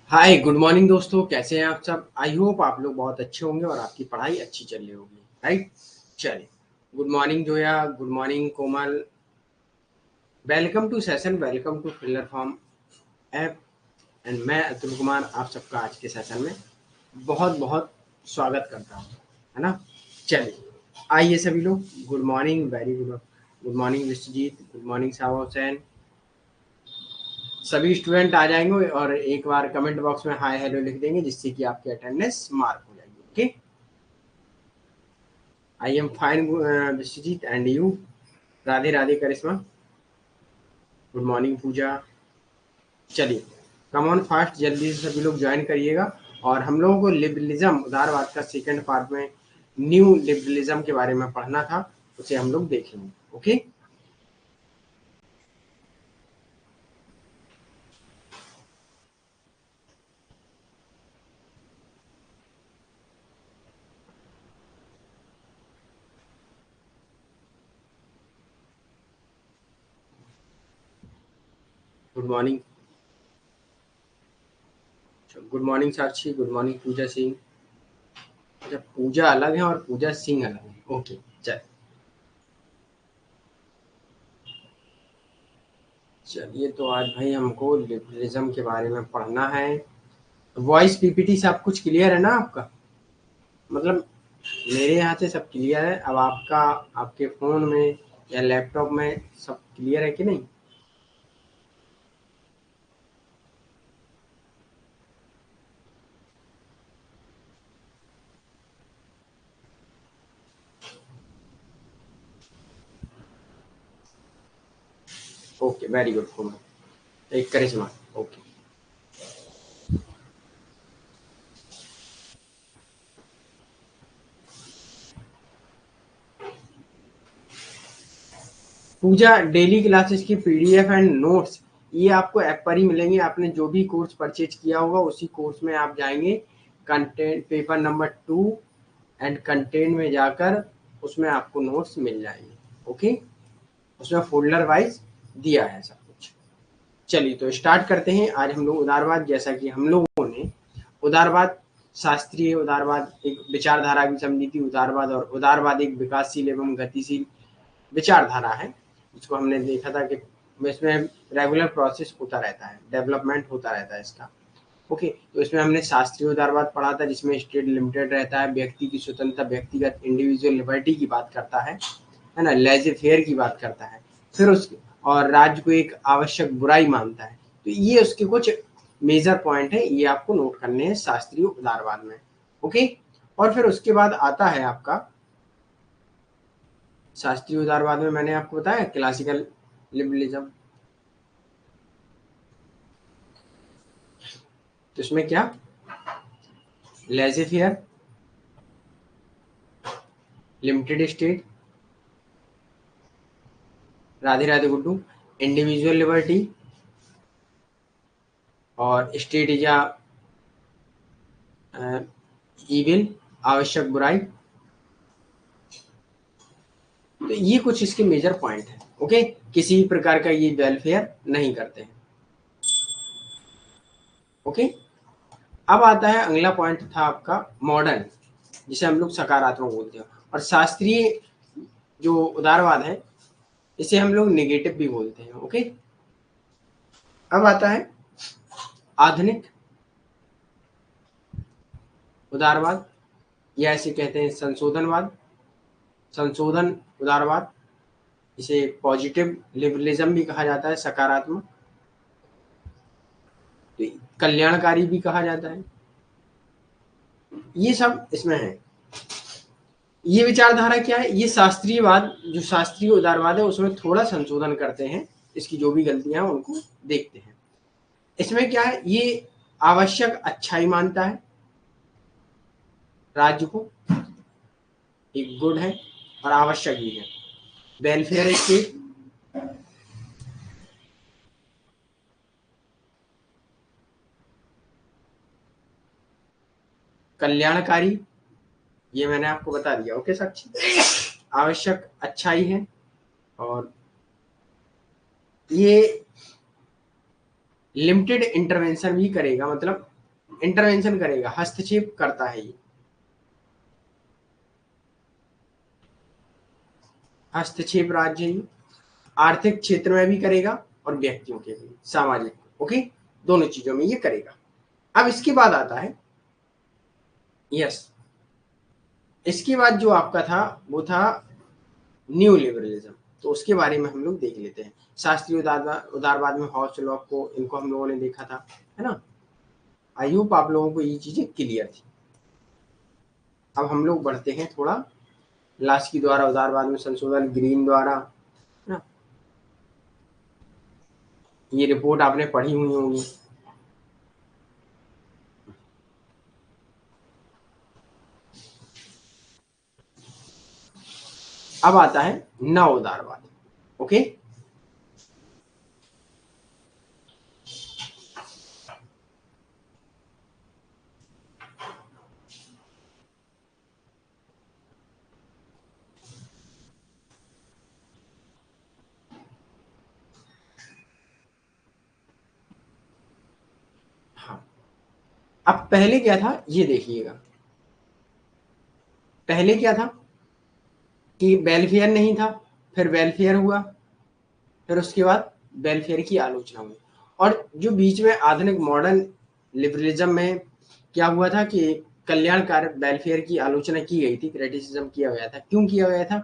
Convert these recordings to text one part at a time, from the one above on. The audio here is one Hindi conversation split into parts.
हाय गुड मॉर्निंग दोस्तों, कैसे हैं आप सब। आई होप आप लोग बहुत अच्छे होंगे और आपकी पढ़ाई अच्छी चल रही होगी। राइट, चलिए। Good morning Zoya, good morning Komal. Welcome to session, welcome to filler form app. And मैं अतुल कुमार आप सबका आज के सेशन में बहुत बहुत स्वागत करता हूँ, है ना। चलिए, आइए सभी लोग। Good morning, very good. Good morning Vishwajeet, good morning Sava Hussain. सभी स्टूडेंट आ जाएंगे और एक बार कमेंट बॉक्स में हाय हेलो लिख देंगे, जिससे कि आपकी अटेंडेंस मार्क हो जाएगी। Okay, I am fine Vishwajeet and you. Radhe Radhe Karishma, good morning Pooja. चलिए, कम ऑन फास्ट, जल्दी से सभी लोग ज्वाइन करिएगा। और हम लोगों को लिबरलिज्म उदारवाद का सेकंड पार्ट में न्यू लिबरलिज्म के बारे में पढ़ना था, उसे हम लोग देखेंगे। Okay, good morning. Good morning Sakshi, good morning Pooja Singh. अच्छा, पूजा अलग है और पूजा सिंह अलग है। ओके, चल। चलिए, तो आज भाई हमको लिबरलिज्म के बारे में पढ़ना है। वॉइस पीपीटी सब कुछ क्लियर है ना आपका? मतलब मेरे यहाँ से सब क्लियर है। अब आपका, आपके फ़ोन में या लैपटॉप में सब क्लियर है कि नहीं? ओके, वेरी गुड कोमल। एक करिश्मा। ओके, पूजा, डेली क्लासेस की पीडीएफ एंड नोट्स ये आपको ऐप पर ही मिलेंगे। आपने जो भी कोर्स परचेज किया होगा उसी कोर्स में आप जाएंगे, content paper number 2 and content में जाकर उसमें आपको नोट्स मिल जाएंगे। ओके, उसमें फोल्डर वाइज दिया है सब कुछ। चलिए, तो स्टार्ट करते हैं। आज हम लोग उदारवाद, जैसा कि हम लोगों ने उदारवाद, शास्त्रीय उदारवाद एक विचारधारा की समझी थी। उदारवाद और उदारवाद एक विकासशील एवं गतिशील विचारधारा है, जिसको हमने देखा था कि इसमें रेगुलर प्रोसेस होता रहता है, डेवलपमेंट होता रहता है इसका। ओके, तो इसमें हमने शास्त्रीय उदारवाद पढ़ा था, जिसमें स्टेट लिमिटेड रहता है, व्यक्ति की स्वतंत्रता, व्यक्तिगत इंडिविजुअल लिबर्टी की बात करता है ना, लेजे फेयर की बात करता है। फिर उस और राज्य को एक आवश्यक बुराई मानता है। तो ये उसके कुछ मेजर पॉइंट है, ये आपको नोट करने हैं शास्त्रीय उदारवाद में। ओके, और फिर उसके बाद आता है आपका शास्त्रीय उदारवाद में, मैंने आपको बताया क्लासिकल लिबरलिज्म। तो इसमें क्या, लेजे fair, limited state, Radhe Radhe Guddu, individual liberty और स्टेट इज इविल, आवश्यक बुराई। तो ये कुछ इसके मेजर पॉइंट है। ओके, किसी भी प्रकार का ये वेलफेयर नहीं करते हैं। ओके, अब आता है अगला पॉइंट था आपका मॉडर्न, जिसे हम लोग सकारात्मक बोलते हैं। और शास्त्रीय जो उदारवाद है, इसे हम लोग नेगेटिव भी बोलते हैं। ओके, अब आता है आधुनिक उदारवाद, या ऐसे कहते हैं संशोधनवाद, संशोधन उदारवाद। इसे पॉजिटिव लिबरलिज्म भी कहा जाता है, सकारात्मक, तो कल्याणकारी भी कहा जाता है। ये सब इसमें है। ये विचारधारा क्या है, ये शास्त्रीयवाद, जो शास्त्रीय उदारवाद है उसमें थोड़ा संशोधन करते हैं, इसकी जो भी गलतियां हैं उनको देखते हैं। इसमें क्या है, ये आवश्यक अच्छाई मानता है, राज्य को एक गुड है और आवश्यक भी है। वेलफेयर स्टेट, कल्याणकारी, ये मैंने आपको बता दिया। ओके साक्षी, आवश्यक अच्छाई है। और ये लिमिटेड इंटरवेंशन भी करेगा, मतलब इंटरवेंशन करेगा, हस्तक्षेप करता है ये, हस्तक्षेप राज्य ही आर्थिक क्षेत्र में भी करेगा और व्यक्तियों के भी, सामाजिक, ओके, दोनों चीजों में ये करेगा। अब इसके बाद आता है यस, इसके बाद जो आपका था वो था न्यू लिबरलिज्म, तो उसके बारे में हम लोग देख लेते हैं। शास्त्रीय उदारवाद में हॉब्स लॉक को, इनको हम लोगों ने देखा था, है ना। आई होप आप लोगों को ये चीजें क्लियर थी। अब हम लोग बढ़ते हैं थोड़ा लास्की द्वारा उदारवाद में संशोधन, ग्रीन द्वारा, है ना। ये रिपोर्ट आपने पढ़ी हुई होगी। अब आता है नव उदारवाद, ओके। हाँ, अब पहले क्या था ये देखिएगा। पहले क्या था कि वेलफेयर नहीं था, फिर वेलफेयर हुआ, फिर उसके बाद वेलफेयर की आलोचना हुई। और जो बीच में आधुनिक मॉडर्न लिबरलिज्म में क्या हुआ था कि कल्याणकारी वेलफेयर की आलोचना की गई थी, क्रिटिसिज्म किया गया था। क्यों किया गया था?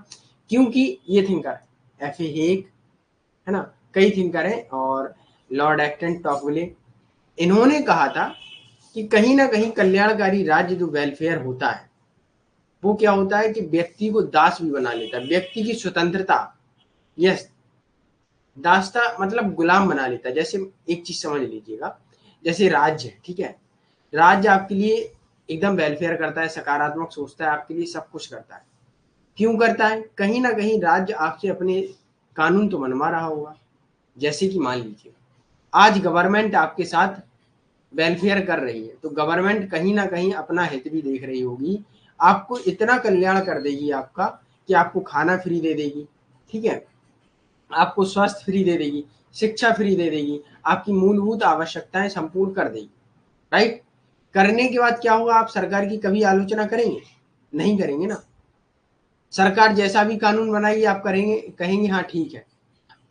क्योंकि ये थिंकर एफ ए हेग, है ना, कई थिंकर हैं, और लॉर्ड एक्टन, टॉकविले, इन्होंने कहा था कि कहीं ना कहीं कल्याणकारी राज्य जो वेलफेयर होता है वो क्या होता है कि व्यक्ति को दास भी बना लेता है, व्यक्ति की स्वतंत्रता, यस, दास्ता मतलब गुलाम बना लेता है। जैसे एक चीज समझ लीजिएगा, जैसे राज्य है, ठीक है, राज्य आपके लिए एकदम वेलफेयर करता है, सकारात्मक सोचता है, आपके लिए सब कुछ करता है। क्यों करता है? कहीं ना कहीं राज्य आपसे अपने कानून तो बनवा रहा होगा। जैसे कि मान लीजिए आज गवर्नमेंट आपके साथ वेलफेयर कर रही है, तो गवर्नमेंट कहीं ना कहीं अपना हित भी देख रही होगी, आपको इतना कल्याण कर देगी आपका कि आपको खाना फ्री दे देगी, ठीक है, आपको स्वास्थ्य फ्री दे देगी, शिक्षा फ्री दे देगी, आपकी मूलभूत आवश्यकताएं संपूर्ण कर देगी, राइट। करने के बाद क्या होगा? आप सरकार की कभी आलोचना करेंगे? नहीं करेंगे ना। सरकार जैसा भी कानून बनाएगी आप करेंगे, कहेंगे हाँ ठीक है।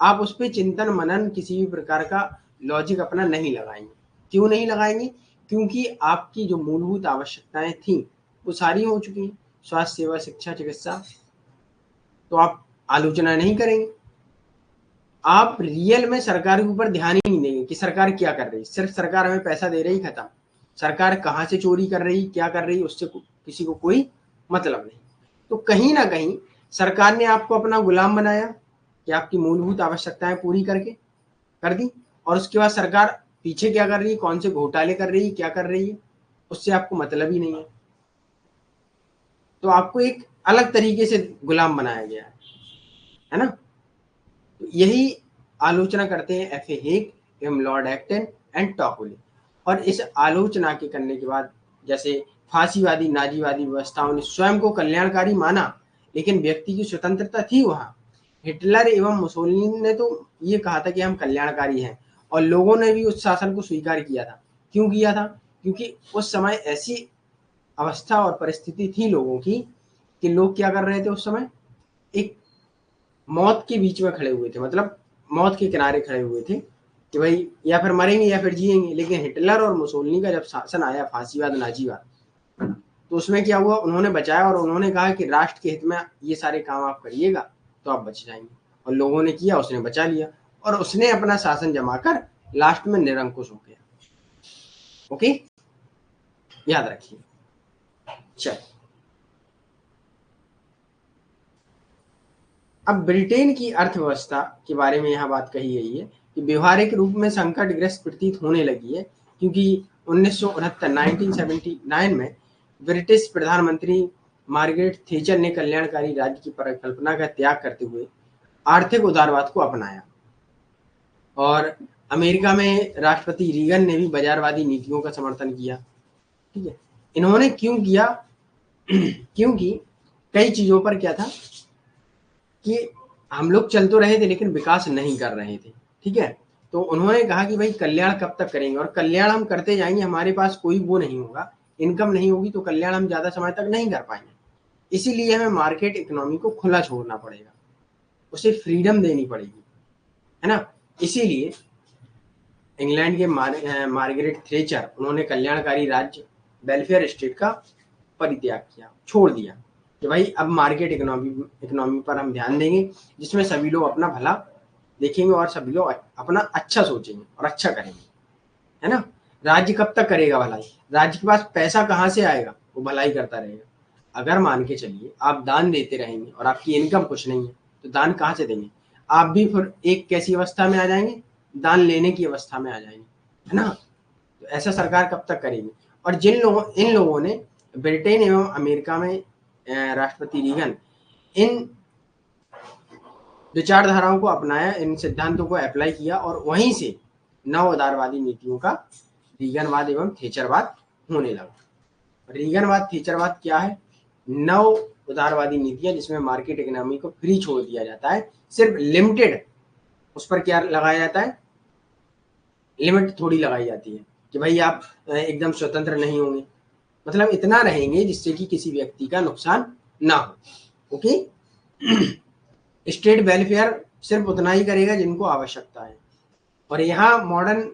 आप उस पर चिंतन मनन किसी भी प्रकार का लॉजिक अपना नहीं लगाएंगे। क्यों नहीं लगाएंगे? क्योंकि आपकी जो मूलभूत आवश्यकताएं थी वो सारी हो चुकी हैं, स्वास्थ्य सेवा, शिक्षा, चिकित्सा, तो आप आलोचना नहीं करेंगे। आप रियल में सरकार के ऊपर ध्यान ही नहीं देंगे कि सरकार क्या कर रही है, सिर्फ सरकार हमें पैसा दे रही, खत्म। सरकार कहाँ से चोरी कर रही, क्या कर रही, उससे किसी को कोई मतलब नहीं। तो कहीं ना कहीं सरकार ने आपको अपना गुलाम बनाया कि आपकी मूलभूत आवश्यकताएं पूरी करके कर दी, और उसके बाद सरकार पीछे क्या कर रही है, कौन से घोटाले कर रही है, क्या कर रही है, उससे आपको मतलब ही नहीं है। तो आपको एक अलग तरीके से गुलाम बनाया गया है ना। तो यही आलोचना करते हैं एफ ए हेग एवं लॉर्ड एक्टन एंड टॉकविले। और इस आलोचना के करने के बाद जैसे फांसीवादी नाजीवादी व्यवस्थाओं ने स्वयं को कल्याणकारी माना, लेकिन व्यक्ति की स्वतंत्रता थी वहां। हिटलर एवं मुसोलिनी ने तो ये कहा था कि हम कल्याणकारी हैं, और लोगों ने भी उस शासन को स्वीकार किया था। क्यों किया था? क्योंकि उस समय ऐसी अवस्था और परिस्थिति थी लोगों की कि लोग क्या कर रहे थे उस समय, एक मौत के बीच में खड़े हुए थे, मतलब मौत के किनारे खड़े हुए थे कि भाई या फिर मरेंगे या फिर जिएंगे। लेकिन हिटलर और मुसोलिनी का जब शासन आया, फांसीवाद, नाजीवाद, तो उसमें क्या हुआ, उन्होंने बचाया, और उन्होंने कहा कि राष्ट्र के हित में ये सारे काम आप करिएगा तो आप बच जाएंगे। और लोगों ने किया, उसने बचा लिया, और उसने अपना शासन जमाकर लास्ट में निरंकुश हो गया। ओके, याद रखिए। चल, अब ब्रिटेन की अर्थव्यवस्था के बारे में यहाँ बात कही गई है कि व्यवहारिक रूप में संकटग्रस्त प्रतीत होने लगी है, क्योंकि 1969 में ब्रिटिश प्रधानमंत्री मार्गरेट थैचर ने कल्याणकारी राज्य की परिकल्पना का त्याग करते हुए आर्थिक उदारवाद को अपनाया, और अमेरिका में राष्ट्रपति रीगन ने भी बाजारवादी नीतियों का समर्थन किया। ठीक है, इन्होंने क्यों किया? क्योंकि कई चीजों पर क्या था कि हम लोग चल तो रहे थे लेकिन विकास नहीं कर रहे थे, ठीक है। तो उन्होंने कहा कि भाई कल्याण कब तक करेंगे, और कल्याण हम करते जाएंगे, हमारे पास कोई वो नहीं होगा, इनकम नहीं होगी तो कल्याण हम ज्यादा समय तक नहीं कर पाएंगे। इसीलिए हमें मार्केट इकोनॉमी को खुला छोड़ना पड़ेगा, उसे फ्रीडम देनी पड़ेगी, है ना। इसीलिए इंग्लैंड के मार्गरेट थ्रेचर, उन्होंने कल्याणकारी राज्य वेलफेयर स्टेट का परित्याग किया, छोड़ दिया कि भाई अब मार्केट इकोनॉमी पर हम ध्यान देंगे, जिसमें सभी लोग अपना भला देखेंगे और सभी लोग अपना अच्छा सोचेंगे और अच्छा करेंगे, है ना। राज्य कब तक करेगा भलाई, राज्य के पास पैसा कहाँ से आएगा, वो भलाई करता रहेगा। अगर मान के चलिए आप दान देते रहेंगे और आपकी इनकम कुछ नहीं है, तो दान कहाँ से देंगे, आप भी फिर एक कैसी अवस्था में आ जाएंगे, दान लेने की अवस्था में आ जाएंगे, है ना। तो ऐसा सरकार कब तक करेगी। और इन लोगों ने ब्रिटेन एवं अमेरिका में राष्ट्रपति रीगन इन विचारधाराओं को अपनाया, इन सिद्धांतों को अप्लाई किया, और वहीं से नव उदारवादी नीतियों का रीगनवाद एवं थेचरवाद होने लगा। रीगनवाद थेचरवाद क्या है, नव उदारवादी नीतियां जिसमें मार्केट इकोनॉमी को फ्री छोड़ दिया जाता है, सिर्फ लिमिटेड उस पर क्या लगाया जाता है, लिमिट थोड़ी लगाई जाती है कि भाई आप एकदम स्वतंत्र नहीं होंगे, मतलब इतना रहेंगे जिससे कि किसी व्यक्ति का नुकसान ना हो। ओके। स्टेट वेलफेयर सिर्फ उतना ही करेगा जिनको आवश्यकता है। और यहाँ मॉडर्न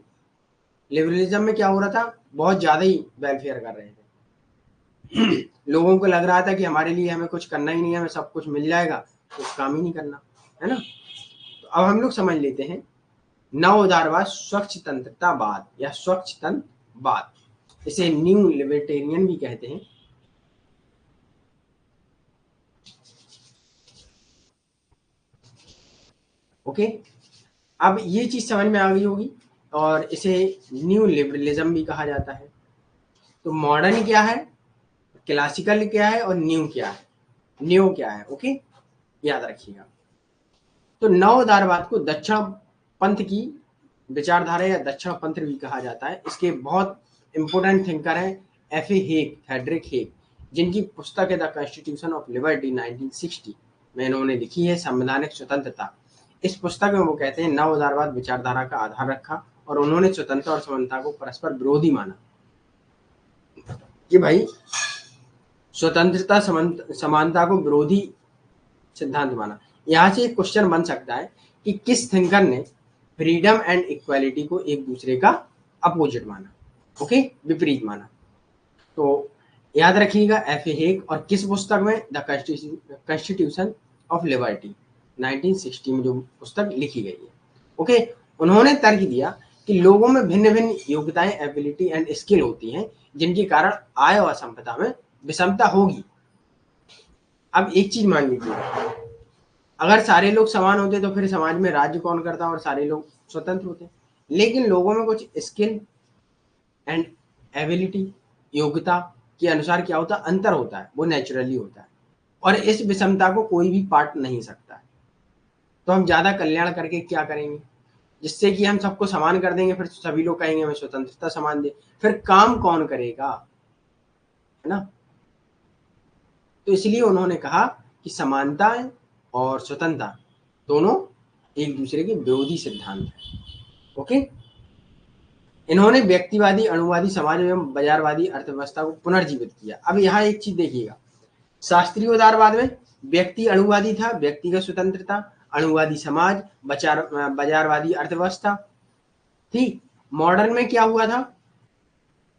लिबरलिज्म में क्या हो रहा था, बहुत ज्यादा ही वेलफेयर कर रहे थे। लोगों को लग रहा था कि हमारे लिए हमें कुछ करना ही नहीं है, हमें सब कुछ मिल जाएगा, कुछ काम ही नहीं करना, है ना। तो अब हम लोग समझ लेते हैं नव उदारवाद स्वच्छ तंत्रतावाद या स्वच्छ तंत्रवाद, इसे न्यू लिबर्टेरियन भी कहते हैं। ओके, अब ये चीज समझ में आ गई होगी, और इसे न्यू लिबरलिज्म भी कहा जाता है। तो मॉडर्न क्या है, क्लासिकल क्या है, और न्यू क्या है, न्यू क्या है, ओके, याद रखिएगा। तो नव उदारवाद को दक्षिण पंथ की विचारधारा या दक्षिण पंथ भी कहा जाता है। इसके बहुत इंपोर्टेंट थिंकर हैं एफ.ए. हेग, फ्रेडरिक हेग, जिनकी पुस्तक है द कॉन्स्टिट्यूशन ऑफ लिबर्टी 1960 में इन्होंने लिखी है संवैधानिक स्वतंत्रता। इस पुस्तक में वो कहते हैं नव उदारवाद विचारधारा का आधार रखा, और उन्होंने स्वतंत्रता और समानता को परस्पर विरोधी माना कि भाई स्वतंत्रता समानता को विरोधी सिद्धांत माना। यहाँ से एक क्वेश्चन बन सकता है कि किस थिंकर ने फ्रीडम एंड इक्वालिटी को एक दूसरे का अपोजिट माना, ओके, विपरीत माना। तो याद रखिएगा एफ.ए. हेग, और किस पुस्तक में, द कॉन्स्टिट्यूशन ऑफ लिबर्टी 1960 में जो पुस्तक लिखी गई है। ओके, उन्होंने तर्क दिया कि लोगों में भिन्न भिन्न योग्यताएं, एबिलिटी एंड स्किल होती हैं, जिनके कारण आय और संपदा में विषमता होगी। अब एक चीज मान लीजिए, अगर सारे लोग समान होते तो फिर समाज में राज्य कौन करता और सारे लोग स्वतंत्र होते। लेकिन लोगों में कुछ स्किल एंड एबिलिटी, योग्यता के अनुसार क्या होता है, अंतर होता है, वो नेचुरली होता है, और इस विषमता को कोई भी पाट नहीं सकता है। तो हम ज्यादा कल्याण करके क्या करेंगे, जिससे कि हम सबको समान कर देंगे, फिर सभी लोग कहेंगे हमें स्वतंत्रता समान दे, फिर काम कौन करेगा, है ना। तो इसलिए उन्होंने कहा कि समानता और स्वतंत्रता दोनों एक दूसरे के विरोधी सिद्धांत हैं। ओके, इन्होंने व्यक्तिवादी अणुवादी समाज एवं बाजारवादी अर्थव्यवस्था को पुनर्जीवित किया। अब यहाँ एक चीज देखिएगा, शास्त्रीय उदारवाद में व्यक्ति अणुवादी था, व्यक्तिगत स्वतंत्रता, अणुवादी समाज, बाजारवादी अर्थव्यवस्था थी। मॉडर्न में क्या हुआ था,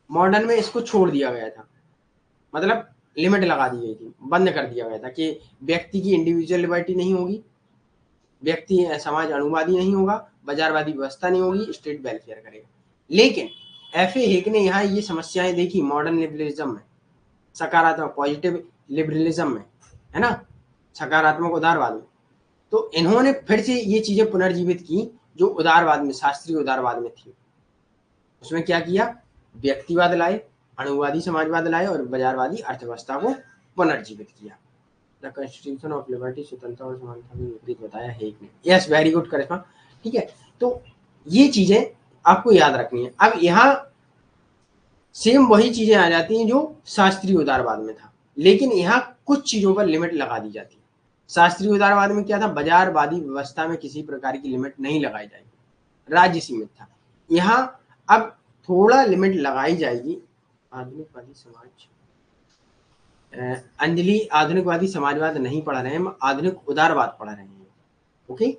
मॉडर्न में इसको छोड़ दिया गया था, मतलब लिमिट लगा दी गई थी, बंद कर दिया गया था कि व्यक्ति की इंडिविजुअल लिबर्टी नहीं होगी, व्यक्ति समाज अणुवादी नहीं होगा, बाजारवादी व्यवस्था नहीं होगी, स्टेट वेलफेयर करेगा। लेकिन एफ.ए. हेग ने यहाँ ये समस्याएं देखी मॉडर्न लिबरलिज्म में, सकारात्मक पॉजिटिव लिबरलिज्म में, है ना, सकारात्मक उदारवाद में। तो इन्होंने फिर से ये चीजें पुनर्जीवित की जो उदारवाद में, शास्त्रीय उदारवाद में थी। उसमें क्या किया, व्यक्तिवाद लाए, अणुवादी समाजवाद लाए, और बाजारवादी अर्थव्यवस्था को पुनर्जीवित किया। द कॉन्स्टिट्यूशन ऑफ लिबर्टी, स्वतंत्रता और समानता में विपरीत बताया हेग ने। यस, वेरी गुड करिश्मा, ठीक है। तो ये चीजें आपको याद रखनी है। अब यहाँ सेम वही चीजें आ जाती हैं जो शास्त्रीय उदारवाद में था, लेकिन यहाँ कुछ चीजों पर लिमिट लगा दी जाती है। शास्त्रीय उदारवाद में क्या था, बाजारवादी व्यवस्था में किसी प्रकार की लिमिट नहीं लगाई जाएगी, राज्य सीमित था। यहाँ अब थोड़ा लिमिट लगाई जाएगी। आधुनिकवादी समाज, अंजलि आधुनिकवादी समाजवाद नहीं पढ़ रहे हैं, हम आधुनिक उदारवाद पढ़ रहे हैं। ओके,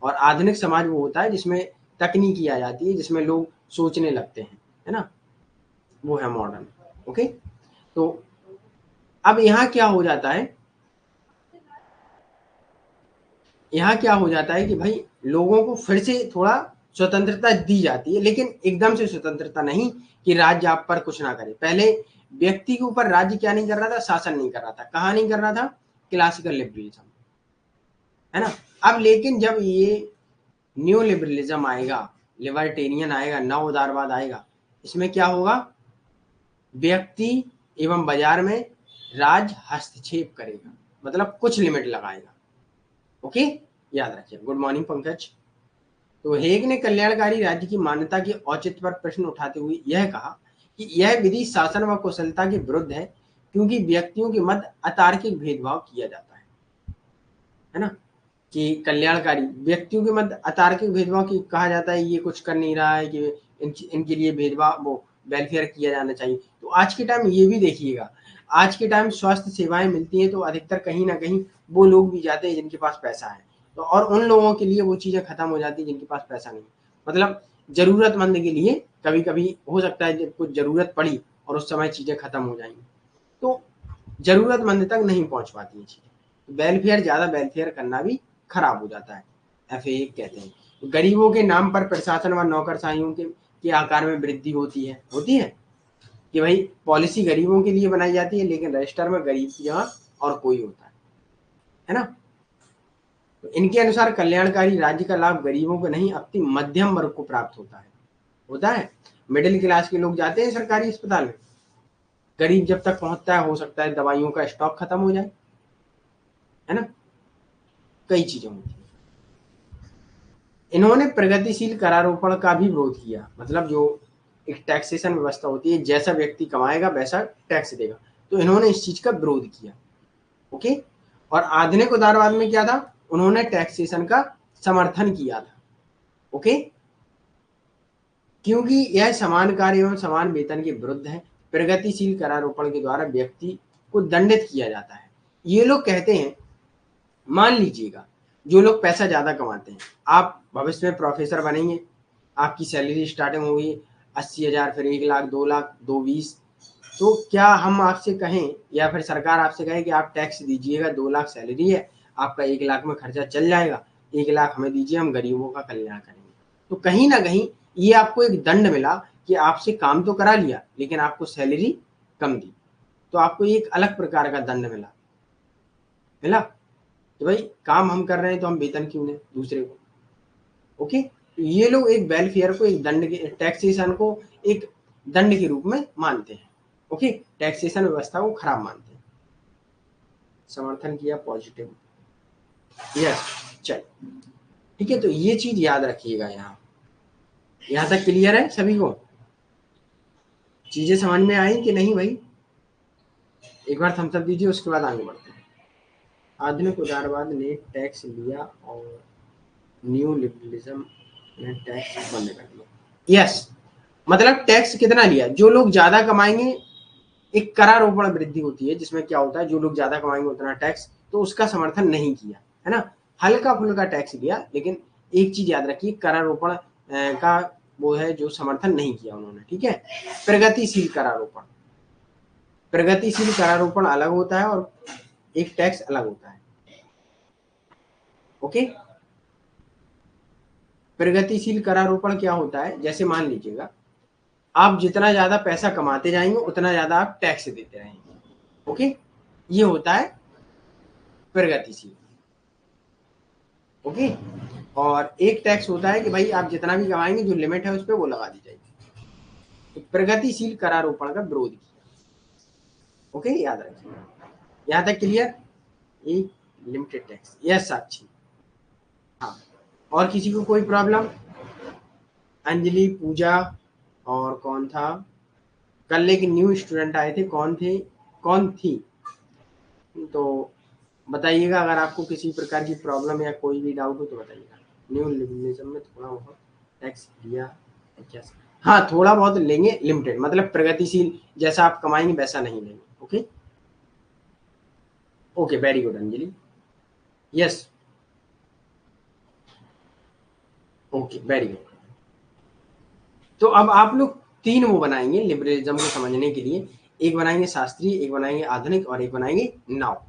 और आधुनिक समाज वो होता है जिसमें तकनीकी आ जाती है, जिसमें लोग सोचने लगते हैं, है ना, वो है मॉडर्न। ओके, तो अब यहाँ क्या हो जाता है, यहाँ क्या हो जाता है कि भाई लोगों को फिर से थोड़ा स्वतंत्रता दी जाती है, लेकिन एकदम से स्वतंत्रता नहीं कि राज्य आप पर कुछ ना करे। पहले व्यक्ति के ऊपर राज्य क्या नहीं कर रहा था, शासन नहीं कर रहा था। कहाँ नहीं कर रहा था, क्लासिकल लिबरलिज्म, है ना। अब लेकिन जब ये न्यू लिबरलिज्म आएगा, लिबर्टेरियन आएगा, नव उदारवाद आएगा, इसमें क्या होगा, व्यक्ति एवं बाजार में राज हस्तक्षेप करेगा, मतलब कुछ लिमिट लगाएगा। ओके, याद रखिए। Good morning Pankaj. तो हेग ने कल्याणकारी राज्य की मान्यता के औचित्य पर प्रश्न उठाते हुए यह कहा कि यह विधि शासन व कुशलता के विरुद्ध है, क्योंकि व्यक्तियों के मध्य अतार्किक भेदभाव किया जाता है ना, कि कल्याणकारी व्यक्तियों के मध्य अतार्किक भेदभाव की कहा जाता है, ये कुछ कर नहीं रहा है कि इनके लिए भेदभाव, वो वेलफेयर किया जाना चाहिए। तो आज के टाइम ये भी देखिएगा, आज के टाइम स्वास्थ्य सेवाएं मिलती हैं तो अधिकतर कहीं ना कहीं वो लोग भी जाते हैं जिनके पास पैसा है, तो और उन लोगों के लिए वो चीजें खत्म हो जाती है जिनके पास पैसा नहीं। मतलब जरूरतमंद के लिए कभी कभी हो सकता है जब कुछ जरूरत पड़ी और उस समय चीजें खत्म हो जाएंगी, तो जरूरतमंद तक नहीं पहुंच पाती है चीजें। वेलफेयर, ज्यादा वेलफेयर करना भी खराब हो जाता है, FA कहते हैं। तो गरीबों के नाम पर प्रशासन व नौकरशाहियों के आकार में वृद्धि होती है कि भाई पॉलिसी गरीबों के लिए बनाई जाती है, लेकिन रजिस्टर में गरीब की जगह और कोई होता है ना। तो इनके अनुसार कल्याणकारी राज्य का लाभ गरीबों को नहीं, अपनी मध्यम वर्ग को प्राप्त होता है। मिडिल क्लास के लोग जाते हैं सरकारी अस्पताल में, गरीब जब तक पहुंचता है हो सकता है दवाइयों का स्टॉक खत्म हो जाए, है ना, कई चीजें होती है। इन्होंने प्रगतिशील करारोपण का भी विरोध किया, मतलब जो एक टैक्सेशन व्यवस्था होती है, जैसा व्यक्ति कमाएगा वैसा टैक्स देगा, तो इन्होंने इस चीज का विरोध किया। ओके, और आधुनिक उदारवाद में क्या था, उन्होंने टैक्सेशन का समर्थन किया था। ओके, क्योंकि यह समान कार्य एवं समान वेतन के विरुद्ध है। प्रगतिशील करारोपण के द्वारा व्यक्ति को दंडित किया जाता है। ये लोग कहते हैं, मान लीजिएगा जो लोग पैसा ज्यादा कमाते हैं, आप भविष्य में प्रोफेसर बनेंगे, आपकी सैलरी स्टार्टिंग होगी 80,000, फिर 1 लाख, 2 लाख, 220, तो क्या हम आपसे कहें या फिर सरकार आपसे कहे कि आप टैक्स दीजिएगा, 2 लाख सैलरी है आपका, 1 लाख में खर्चा चल जाएगा, 1 लाख हमें दीजिए, हम गरीबों का कल्याण करेंगे। तो कहीं ना कहीं ये आपको एक दंड मिला कि आपसे काम तो करा लिया लेकिन आपको सैलरी कम दी, तो आपको एक अलग प्रकार का दंड मिला कि भाई काम हम कर रहे हैं तो हम वेतन क्यों दें दूसरे को। ओके, तो ये लोग एक वेलफेयर को, एक दंड के, टैक्सेशन को एक दंड के रूप में मानते हैं। ओके, टैक्सेशन व्यवस्था को खराब मानते हैं। समर्थन किया पॉजिटिव, यस, चल ठीक है। तो ये चीज याद रखिएगा, यहाँ तक क्लियर है सभी को, चीजें समझ में आई कि नहीं भाई, एक बार थम्स अप दीजिए, उसके बाद आगे बढ़ते हैं। आधुनिक उदारवाद ने टैक्स लिया और न्यू लिबरलिज्म ने टैक्स बंद कर दिया। यस, मतलब टैक्स कितना लिया, जो लोग ज्यादा कमाएंगे एक करारोपण वृद्धि होती है, जिसमें क्या होता है जो लोग ज्यादा कमाएंगे उतना टैक्स, तो उसका समर्थन नहीं किया, है ना, हल्का फुल्का टैक्स दिया, लेकिन एक चीज याद रखिए, करारोपण का वो है जो समर्थन नहीं किया उन्होंने। ठीक है, प्रगतिशील करारोपण, प्रगतिशील करारोपण अलग होता है और एक टैक्स अलग होता है। ओके, प्रगतिशील करारोपण क्या होता है, जैसे मान लीजिएगा आप जितना ज्यादा पैसा कमाते जाएंगे उतना ज्यादा आप टैक्स देते रहेंगे। ओके, ये होता है प्रगतिशील। ओके, और एक टैक्स होता है कि भाई आप जितना भी कमाएंगे जो लिमिट है उस पर वो लगा दी जाएगी। तो प्रगतिशील करारोपण का विरोध किया। ओके, याद रखिए, यहां तक क्लियर। एक लिमिटेड टैक्स, यस साक्षी, हाँ, और किसी को कोई प्रॉब्लम। अंजलि, पूजा, और कौन था, कल एक न्यू स्टूडेंट आए थे, कौन थी, तो बताइएगा अगर आपको किसी प्रकार की प्रॉब्लम या कोई भी डाउट हो तो बताइएगा। न्यू लिबरलिज्म में थोड़ा बहुत टैक्स दिया क्या? हाँ, थोड़ा बहुत लेंगे, लिमिटेड, मतलब प्रगतिशील, जैसा आप कमाएंगे वैसा नहीं लेंगे। Okay okay, very good Anjali. Yes, okay, very good. तो अब आप लोग तीन वो बनाएंगे लिबरलिज्म को समझने के लिए। एक बनाएंगे शास्त्रीय, एक बनाएंगे आधुनिक, और एक बनाएंगे नव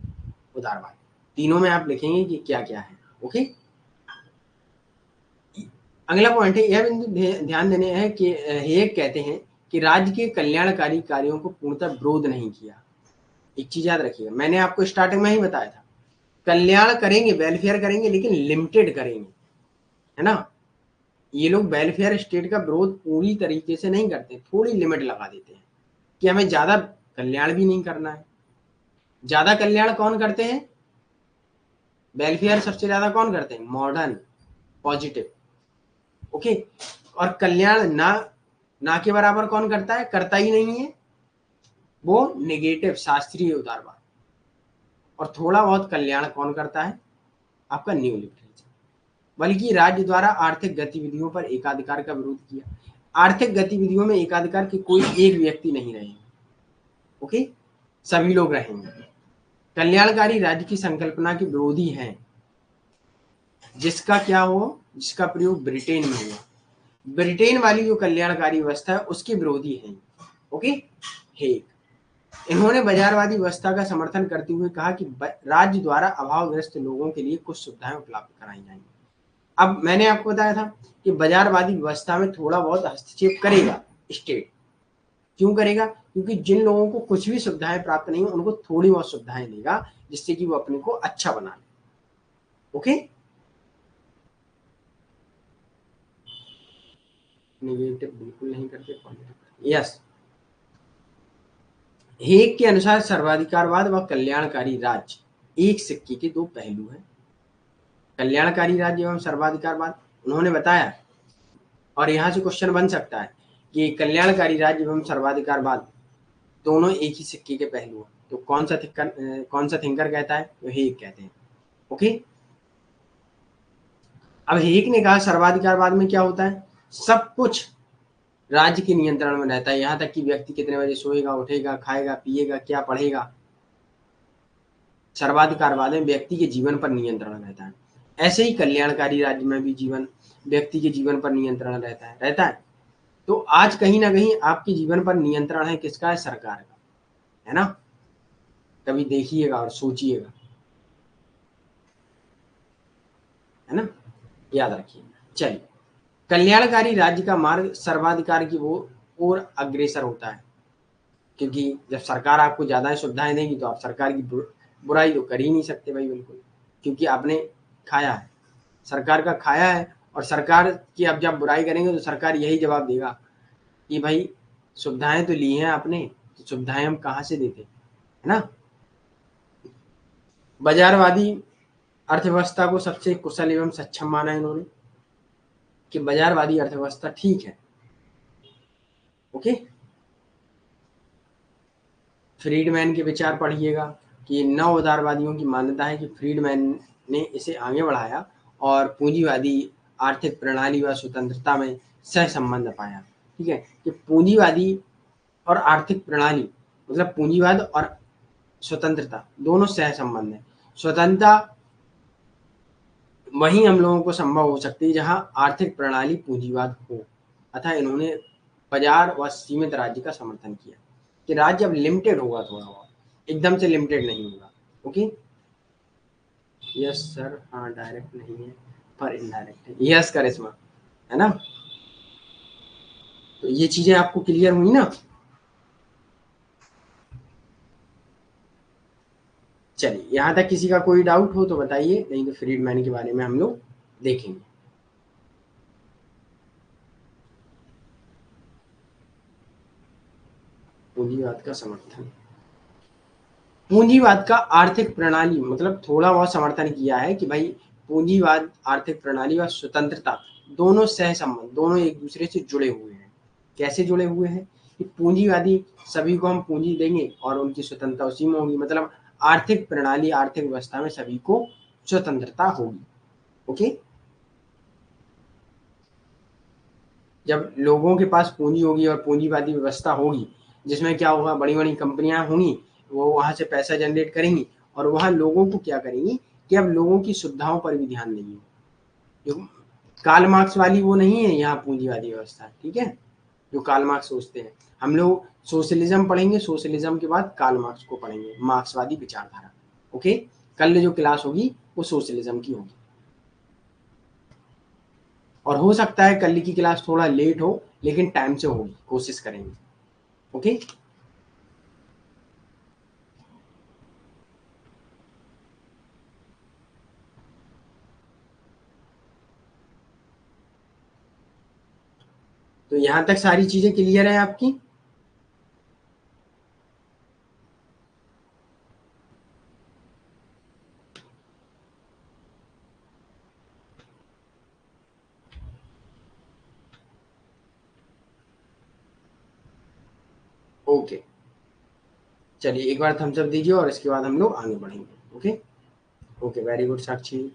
उदारवाद। तीनों में आप लिखेंगे कि क्या क्या है। ओके, अगला पॉइंट है, यह बिंदु ध्यान देने है कि हेग कहते हैं कि राज्य के कल्याणकारी कार्यों को पूर्णतः विरोध नहीं किया। एक चीज याद रखिएगा, मैंने आपको स्टार्टिंग में ही बताया था, कल्याण करेंगे, वेलफेयर करेंगे, लेकिन लिमिटेड करेंगे, है ना। ये लोग वेलफेयर स्टेट का विरोध पूरी तरीके से नहीं करते, थोड़ी लिमिट लगा देते हैं कि हमें ज्यादा कल्याण भी नहीं करना है। ज्यादा कल्याण कौन करते हैं? वेलफेयर सबसे ज्यादा कौन करते हैं? Modern, positive. ओके, और कल्याण ना ना के बराबर कौन करता है? करता ही नहीं है, वो नेगेटिव, शास्त्रीय उदारवाद। और थोड़ा बहुत कल्याण कौन करता है? आपका न्यू लिबरलिज्म। बल्कि राज्य द्वारा आर्थिक गतिविधियों पर एकाधिकार का विरोध किया। आर्थिक गतिविधियों में एकाधिकार के कोई एक व्यक्ति नहीं रहेंगे। ओके, सभी लोग रहेंगे। कल्याणकारी राज्य की संकल्पना के विरोधी हैं, जिसका क्या हो, जिसका प्रयोग ब्रिटेन में हुआ। ब्रिटेन वाली जो कल्याणकारी व्यवस्था है उसके विरोधी हैं। Okay, Hague. इन्होंने बाजारवादी व्यवस्था का समर्थन करते हुए कहा कि राज्य द्वारा अभावग्रस्त लोगों के लिए कुछ सुविधाएं उपलब्ध कराई जाएंगी। अब मैंने आपको बताया था कि बाजारवादी व्यवस्था में थोड़ा बहुत हस्तक्षेप करेगा स्टेट। क्यों करेगा? क्योंकि जिन लोगों को कुछ भी सुविधाएं प्राप्त नहीं, उनको थोड़ी बहुत सुविधाएं देगा, जिससे कि वो अपने को अच्छा बना ले। ओके, नेगेटिव बिल्कुल नहीं करते, पॉजिटिव। यस, हेग के अनुसार सर्वाधिकारवाद व कल्याणकारी राज्य एक सिक्के के दो पहलू हैं। कल्याणकारी राज्य एवं सर्वाधिकारवाद, उन्होंने बताया, और यहाँ से क्वेश्चन बन सकता है कि कल्याणकारी राज्य एवं सर्वाधिकारवाद दोनों एक ही सिक्के के पहलू हैं। तो कौन सा थिंकर कहता है? तो हेग कहते हैं। ओके, अब हेग ने कहा सर्वाधिकारवाद में क्या होता है? सब कुछ राज्य के नियंत्रण में रहता है, यहाँ तक कि व्यक्ति कितने बजे सोएगा, उठेगा, खाएगा, पिएगा, क्या पढ़ेगा। सर्वाधिकारवाद में व्यक्ति के जीवन पर नियंत्रण रहता है। ऐसे ही कल्याणकारी राज्य में भी व्यक्ति के जीवन पर नियंत्रण रहता है। तो आज कहीं ना कहीं आपके जीवन पर नियंत्रण है किसका? है सरकार का, है ना। कभी देखिएगा और सोचिएगा, है ना, याद रखिए। चलिए, कल्याणकारी राज्य का मार्ग सर्वाधिकार की ओर अग्रसर होता है, क्योंकि जब सरकार आपको ज्यादा सुविधाएं देगी तो आप सरकार की बुराई तो कर ही नहीं सकते भाई, बिल्कुल, क्योंकि आपने खाया है, सरकार का खाया है। और सरकार की अब जब बुराई करेंगे तो सरकार यही जवाब देगा कि भाई सुविधाएं तो ली हैं आपने, तो सुविधाएं हम कहाँ से देते, है ना। बाजारवादी अर्थव्यवस्था को सबसे कुशल एवं सक्षम माना इन्होंने, कि बाजारवादी अर्थव्यवस्था ठीक है। ओके, फ्रीडमैन के विचार पढ़िएगा कि नव उदारवादियों की मान्यता है कि फ्रीडमैन ने इसे आगे बढ़ाया और पूंजीवादी आर्थिक प्रणाली व स्वतंत्रता में सह संबंध पाया। ठीक है, कि पूंजीवादी और आर्थिक प्रणाली, मतलब पूंजीवाद और स्वतंत्रता दोनों सह संबंध है। स्वतंत्रता वहीं हम लोगों को संभव हो सकती है जहां आर्थिक प्रणाली पूंजीवाद हो। अतः इन्होंने बाजार व सीमित राज्य का समर्थन किया, कि राज्य अब लिमिटेड होगा, थोड़ा बहुत, एकदम से लिमिटेड नहीं होगा। ओके, यस सर, हाँ डायरेक्ट नहीं है पर इनडायरेक्ट है। यस करिश्मा, है ना। तो ये चीजें आपको क्लियर हुई ना। चलिए, यहाँ तक किसी का कोई डाउट हो तो बताइए, नहीं तो फ्रीडमैन के बारे में हम लोग देखेंगे। पूंजीवाद का समर्थन, पूंजीवाद का आर्थिक प्रणाली, मतलब थोड़ा बहुत समर्थन किया है कि भाई पूंजीवाद, आर्थिक प्रणाली और स्वतंत्रता दोनों सह संबंध, दोनों एक दूसरे से जुड़े हुए हैं। कैसे जुड़े हुए हैं? कि पूंजीवादी सभी को हम पूंजी देंगे और उनकी स्वतंत्रता उसी में होगी, मतलब आर्थिक प्रणाली, आर्थिक व्यवस्था में सभी को स्वतंत्रता होगी। ओके, जब लोगों के पास पूंजी होगी और पूंजीवादी व्यवस्था होगी, जिसमें क्या होगा, बड़ी-बड़ी कंपनियाँ होंगी, वो वहाँ से पैसा जनरेट करेंगी और वहाँ लोगों को क्या करेंगी कि अब लोगों की सुविधाओं पर भी ध्यान देंगी। जो कार्ल मार्क्स वाली वो नहीं है यहाँ पूंजीवादी व्यवस्था, ठीक है? जो कार्ल मार्क्स सोचते हैं। हम लोग सोशलिज्म पढ़ेंगे, सोशलिज्म के बाद कार्ल मार्क्स को पढ़ेंगे, मार्क्सवादी विचारधारा। ओके? कल जो क्लास होगी वो सोशलिज्म की होगी। और हो सकता है कल की क्लास थोड़ा लेट हो, लेकिन टाइम से होगी, कोशिश करेंगे। ओके? तो यहाँ तक सारी चीजें क्लियर है आपकी? ओके, चलिए एक बार थम्स अप दीजिए और इसके बाद हम लोग आगे बढ़ेंगे। ओके? ओके, वेरी गुड साक्षी।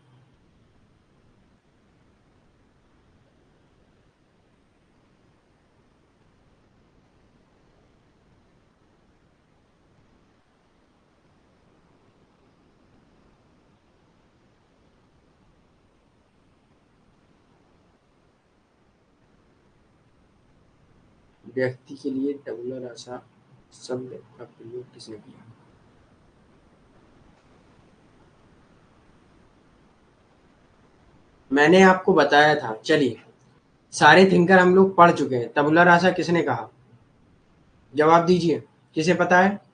व्यक्ति के लिए टबुलर आशा शब्द का प्रयोग किसने किया? मैंने आपको बताया था। चलिए, सारे थिंकर हम लोग पढ़ चुके हैं। टबुलर आशा किसने कहा? जवाब दीजिए, किसे पता है?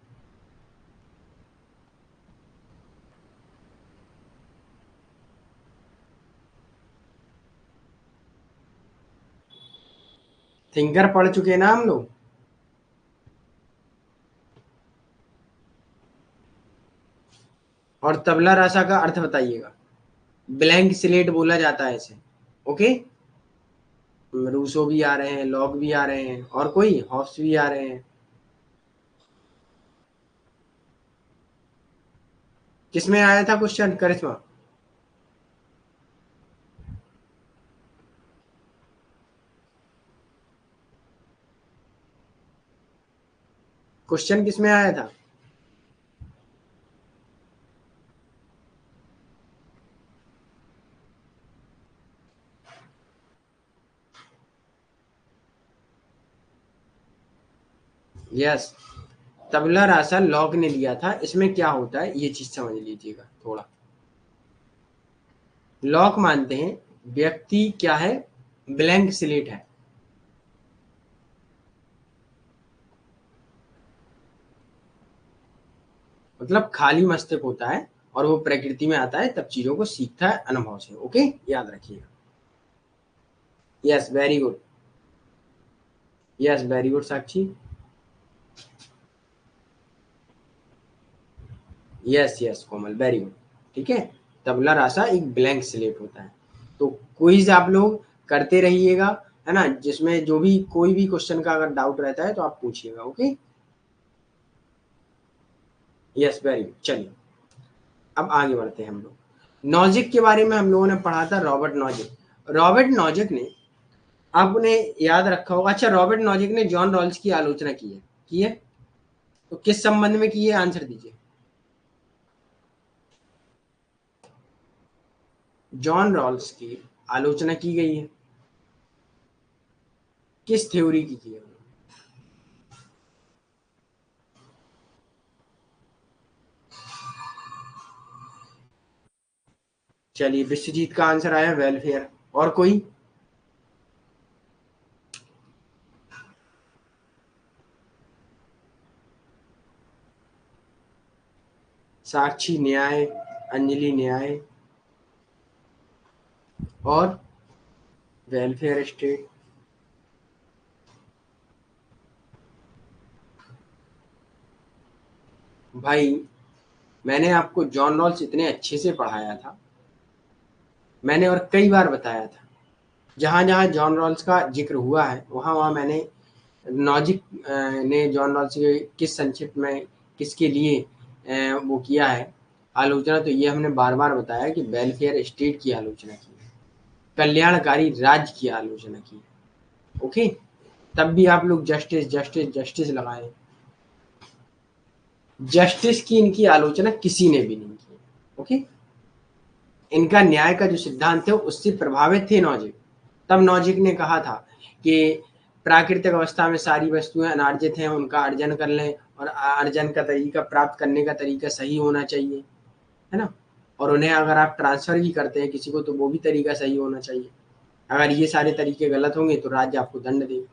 थिंकर पढ़ चुके हैं ना हम लोग? और तबला राशा का अर्थ बताइएगा। ब्लैंक स्लेट बोला जाता है इसे। ओके? रूसो भी आ रहे हैं, लॉक भी आ रहे हैं, और कोई हॉब्स भी आ रहे हैं। किसमें आया था क्वेश्चन, करिश्मा? क्वेश्चन किसमें आया था? यस, तबला राशा लॉक ने लिया था। इसमें क्या होता है ये चीज समझ लीजिएगा थोड़ा। लॉक मानते हैं व्यक्ति क्या है, ब्लैंक स्लेट है। मतलब खाली मस्तिष्क होता है और वो प्रकृति में आता है, तब चीजों को सीखता है अनुभव से। ओके, याद रखिएगा। Yes, very good. Yes, very good Sakshi. Yes yes Komal, very good. ठीक है, तबला राशा एक ब्लैंक स्लेट होता है। तो क्विज आप लोग करते रहिएगा, है ना? जिसमें जो भी कोई भी क्वेश्चन का अगर डाउट रहता है तो आप पूछिएगा। ओके? Yes, very good. चलिए, अब आगे बढ़ते हैं हम लोग। नॉजिक के बारे में हम लोगों ने पढ़ा था, रॉबर्ट नॉजिक। रॉबर्ट नॉजिक ने, आपने याद रखा होगा। अच्छा, रॉबर्ट नॉजिक ने जॉन रॉल्स की आलोचना की है? की है? तो किस संबंध में की है, आंसर दीजिए। जॉन रॉल्स की आलोचना की गई है, किस थ्योरी की है? चलिए, विश्वजीत का आंसर आया वेलफेयर। और कोई? साक्षी न्याय, अंजलि न्याय, और वेलफेयर स्टेट। भाई, मैंने आपको जॉन रॉल्स इतने अच्छे से पढ़ाया था, मैंने और कई बार बताया था। जहां जहां जॉन रॉल्स का जिक्र हुआ है वहां वहां मैंने नॉजिक ने जॉन रॉल्स के किस संक्षिप्त में, किसके लिए वो किया है आलोचना, तो ये हमने बार बार बताया कि वेलफेयर स्टेट की आलोचना की है, कल्याणकारी राज्य की आलोचना की है। ओके, तब भी आप लोग जस्टिस जस्टिस जस्टिस लगाए। जस्टिस की इनकी आलोचना किसी ने भी नहीं की। ओके, इनका न्याय का जो सिद्धांत है उससे प्रभावित थे नॉजिक। तब नॉजिक ने कहा था कि प्राकृतिक अवस्था में सारी वस्तुएं अनार्जित हैं, उनका अर्जन कर लें, और अर्जन का तरीका, प्राप्त करने का तरीका सही होना चाहिए, है ना। और उन्हें अगर आप ट्रांसफर भी करते हैं किसी को तो वो भी तरीका सही होना चाहिए। अगर ये सारे तरीके गलत होंगे तो राज्य आपको दंड देगा।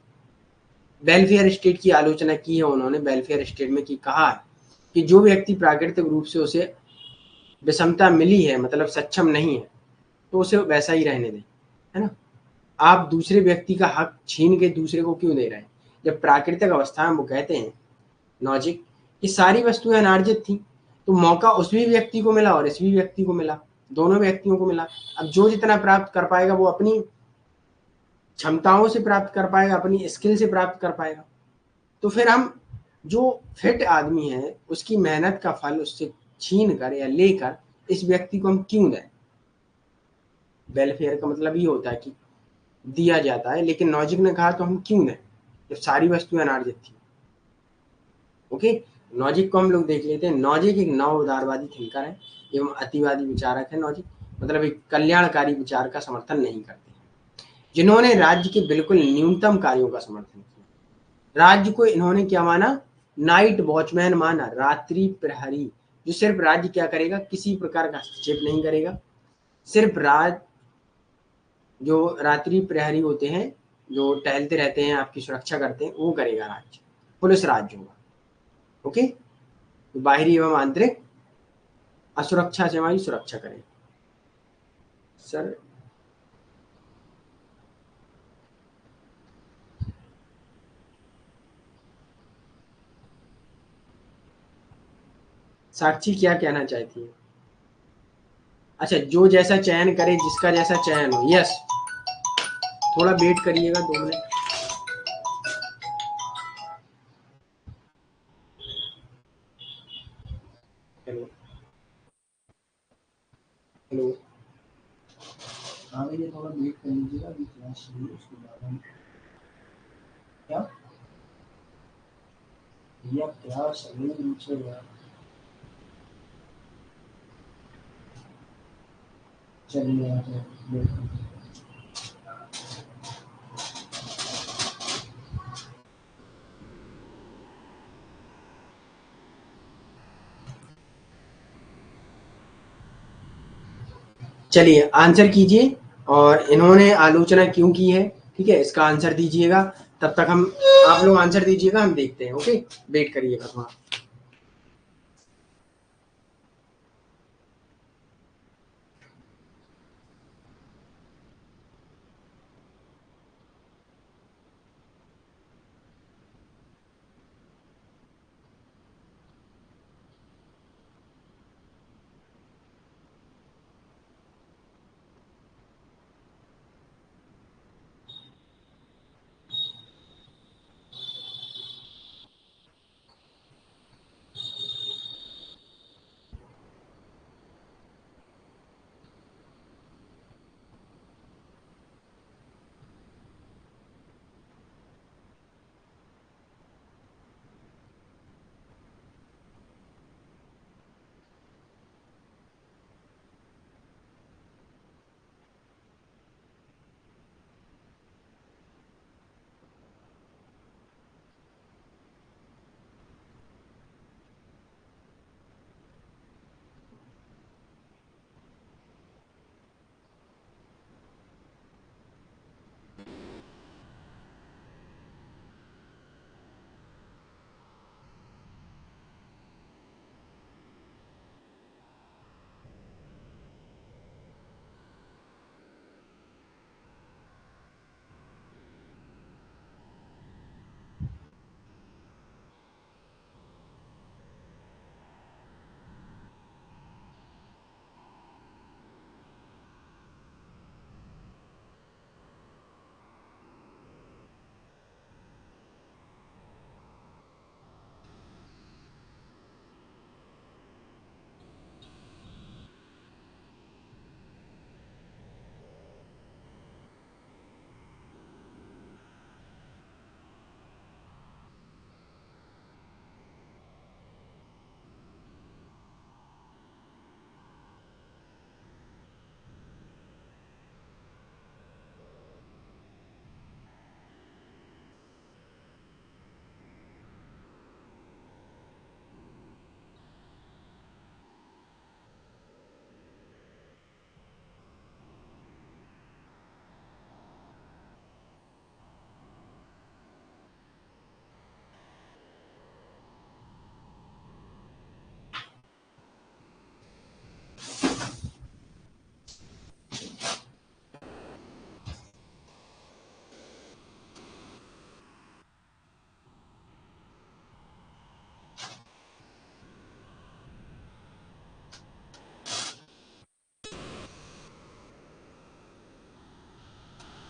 वेलफेयर स्टेट की आलोचना की है उन्होंने। वेलफेयर स्टेट में की कहा है कि जो व्यक्ति प्राकृतिक रूप से उसे विषमता मिली है, मतलब सक्षम नहीं है, तो उसे वैसा ही रहने दें, है ना। आप दूसरे व्यक्ति का हक छीन के दूसरे को क्यों दे रहे हैं? जब प्राकृतिक अवस्था में वो कहते हैं लॉजिक कि सारी वस्तुएं अनार्जित थी, तो मौका उस भी व्यक्ति को मिला और इस भी व्यक्ति को मिला, दोनों व्यक्तियों को मिला। अब जो जितना प्राप्त कर पाएगा वो अपनी क्षमताओं से प्राप्त कर पाएगा, अपनी स्किल से प्राप्त कर पाएगा। तो फिर हम जो फिट आदमी है उसकी मेहनत का फल उससे छीन कर या लेकर इस व्यक्ति को हम क्यों दें? वेलफेयर का मतलब ये होता है कि दिया जाता है, लेकिन लॉजिक ने कहा तो हम क्यों दें जब सारी वस्तुएं अनार्जित थी। ओके, लॉजिक को हम लोग देख लेते हैं। लॉजिक एक नव उदारवादी थिंकर है एवं अतिवादी विचारक है। लॉजिक मतलब एक कल्याणकारी विचार का समर्थन नहीं करते, जिन्होंने राज्य के बिल्कुल न्यूनतम कार्यों का समर्थन किया। राज्य को इन्होंने क्या माना? नाइट वॉचमैन माना, रात्रि प्रहरी, जो सिर्फ राज्य क्या करेगा, किसी प्रकार का हस्तक्षेप नहीं करेगा। सिर्फ राज जो रात्रि प्रहरी होते हैं, जो टहलते रहते हैं, आपकी सुरक्षा करते हैं, वो करेगा राज्य, पुलिस राज्य होगा। ओके, तो बाहरी एवं आंतरिक असुरक्षा से हमारी सुरक्षा करें। सर, साक्षी क्या कहना चाहती है? अच्छा, जो जैसा चयन करे, जिसका जैसा चयन हो। यस, थोड़ा वेट करिएगा 2 मिनट। हेलो हेलो, हाँ भैया थोड़ा वेट कर लीजिएगा, अभी क्लास शुरू है, उसके बाद हम क्या भैया क्या सही पूछे यार। चलिए यहाँ पे वेट करिए। चलिए आंसर कीजिए, और इन्होंने आलोचना क्यों की है, ठीक है, इसका आंसर दीजिएगा। तब तक हम, आप लोग आंसर दीजिएगा, हम देखते हैं। ओके, वेट करिएगा थोड़ा।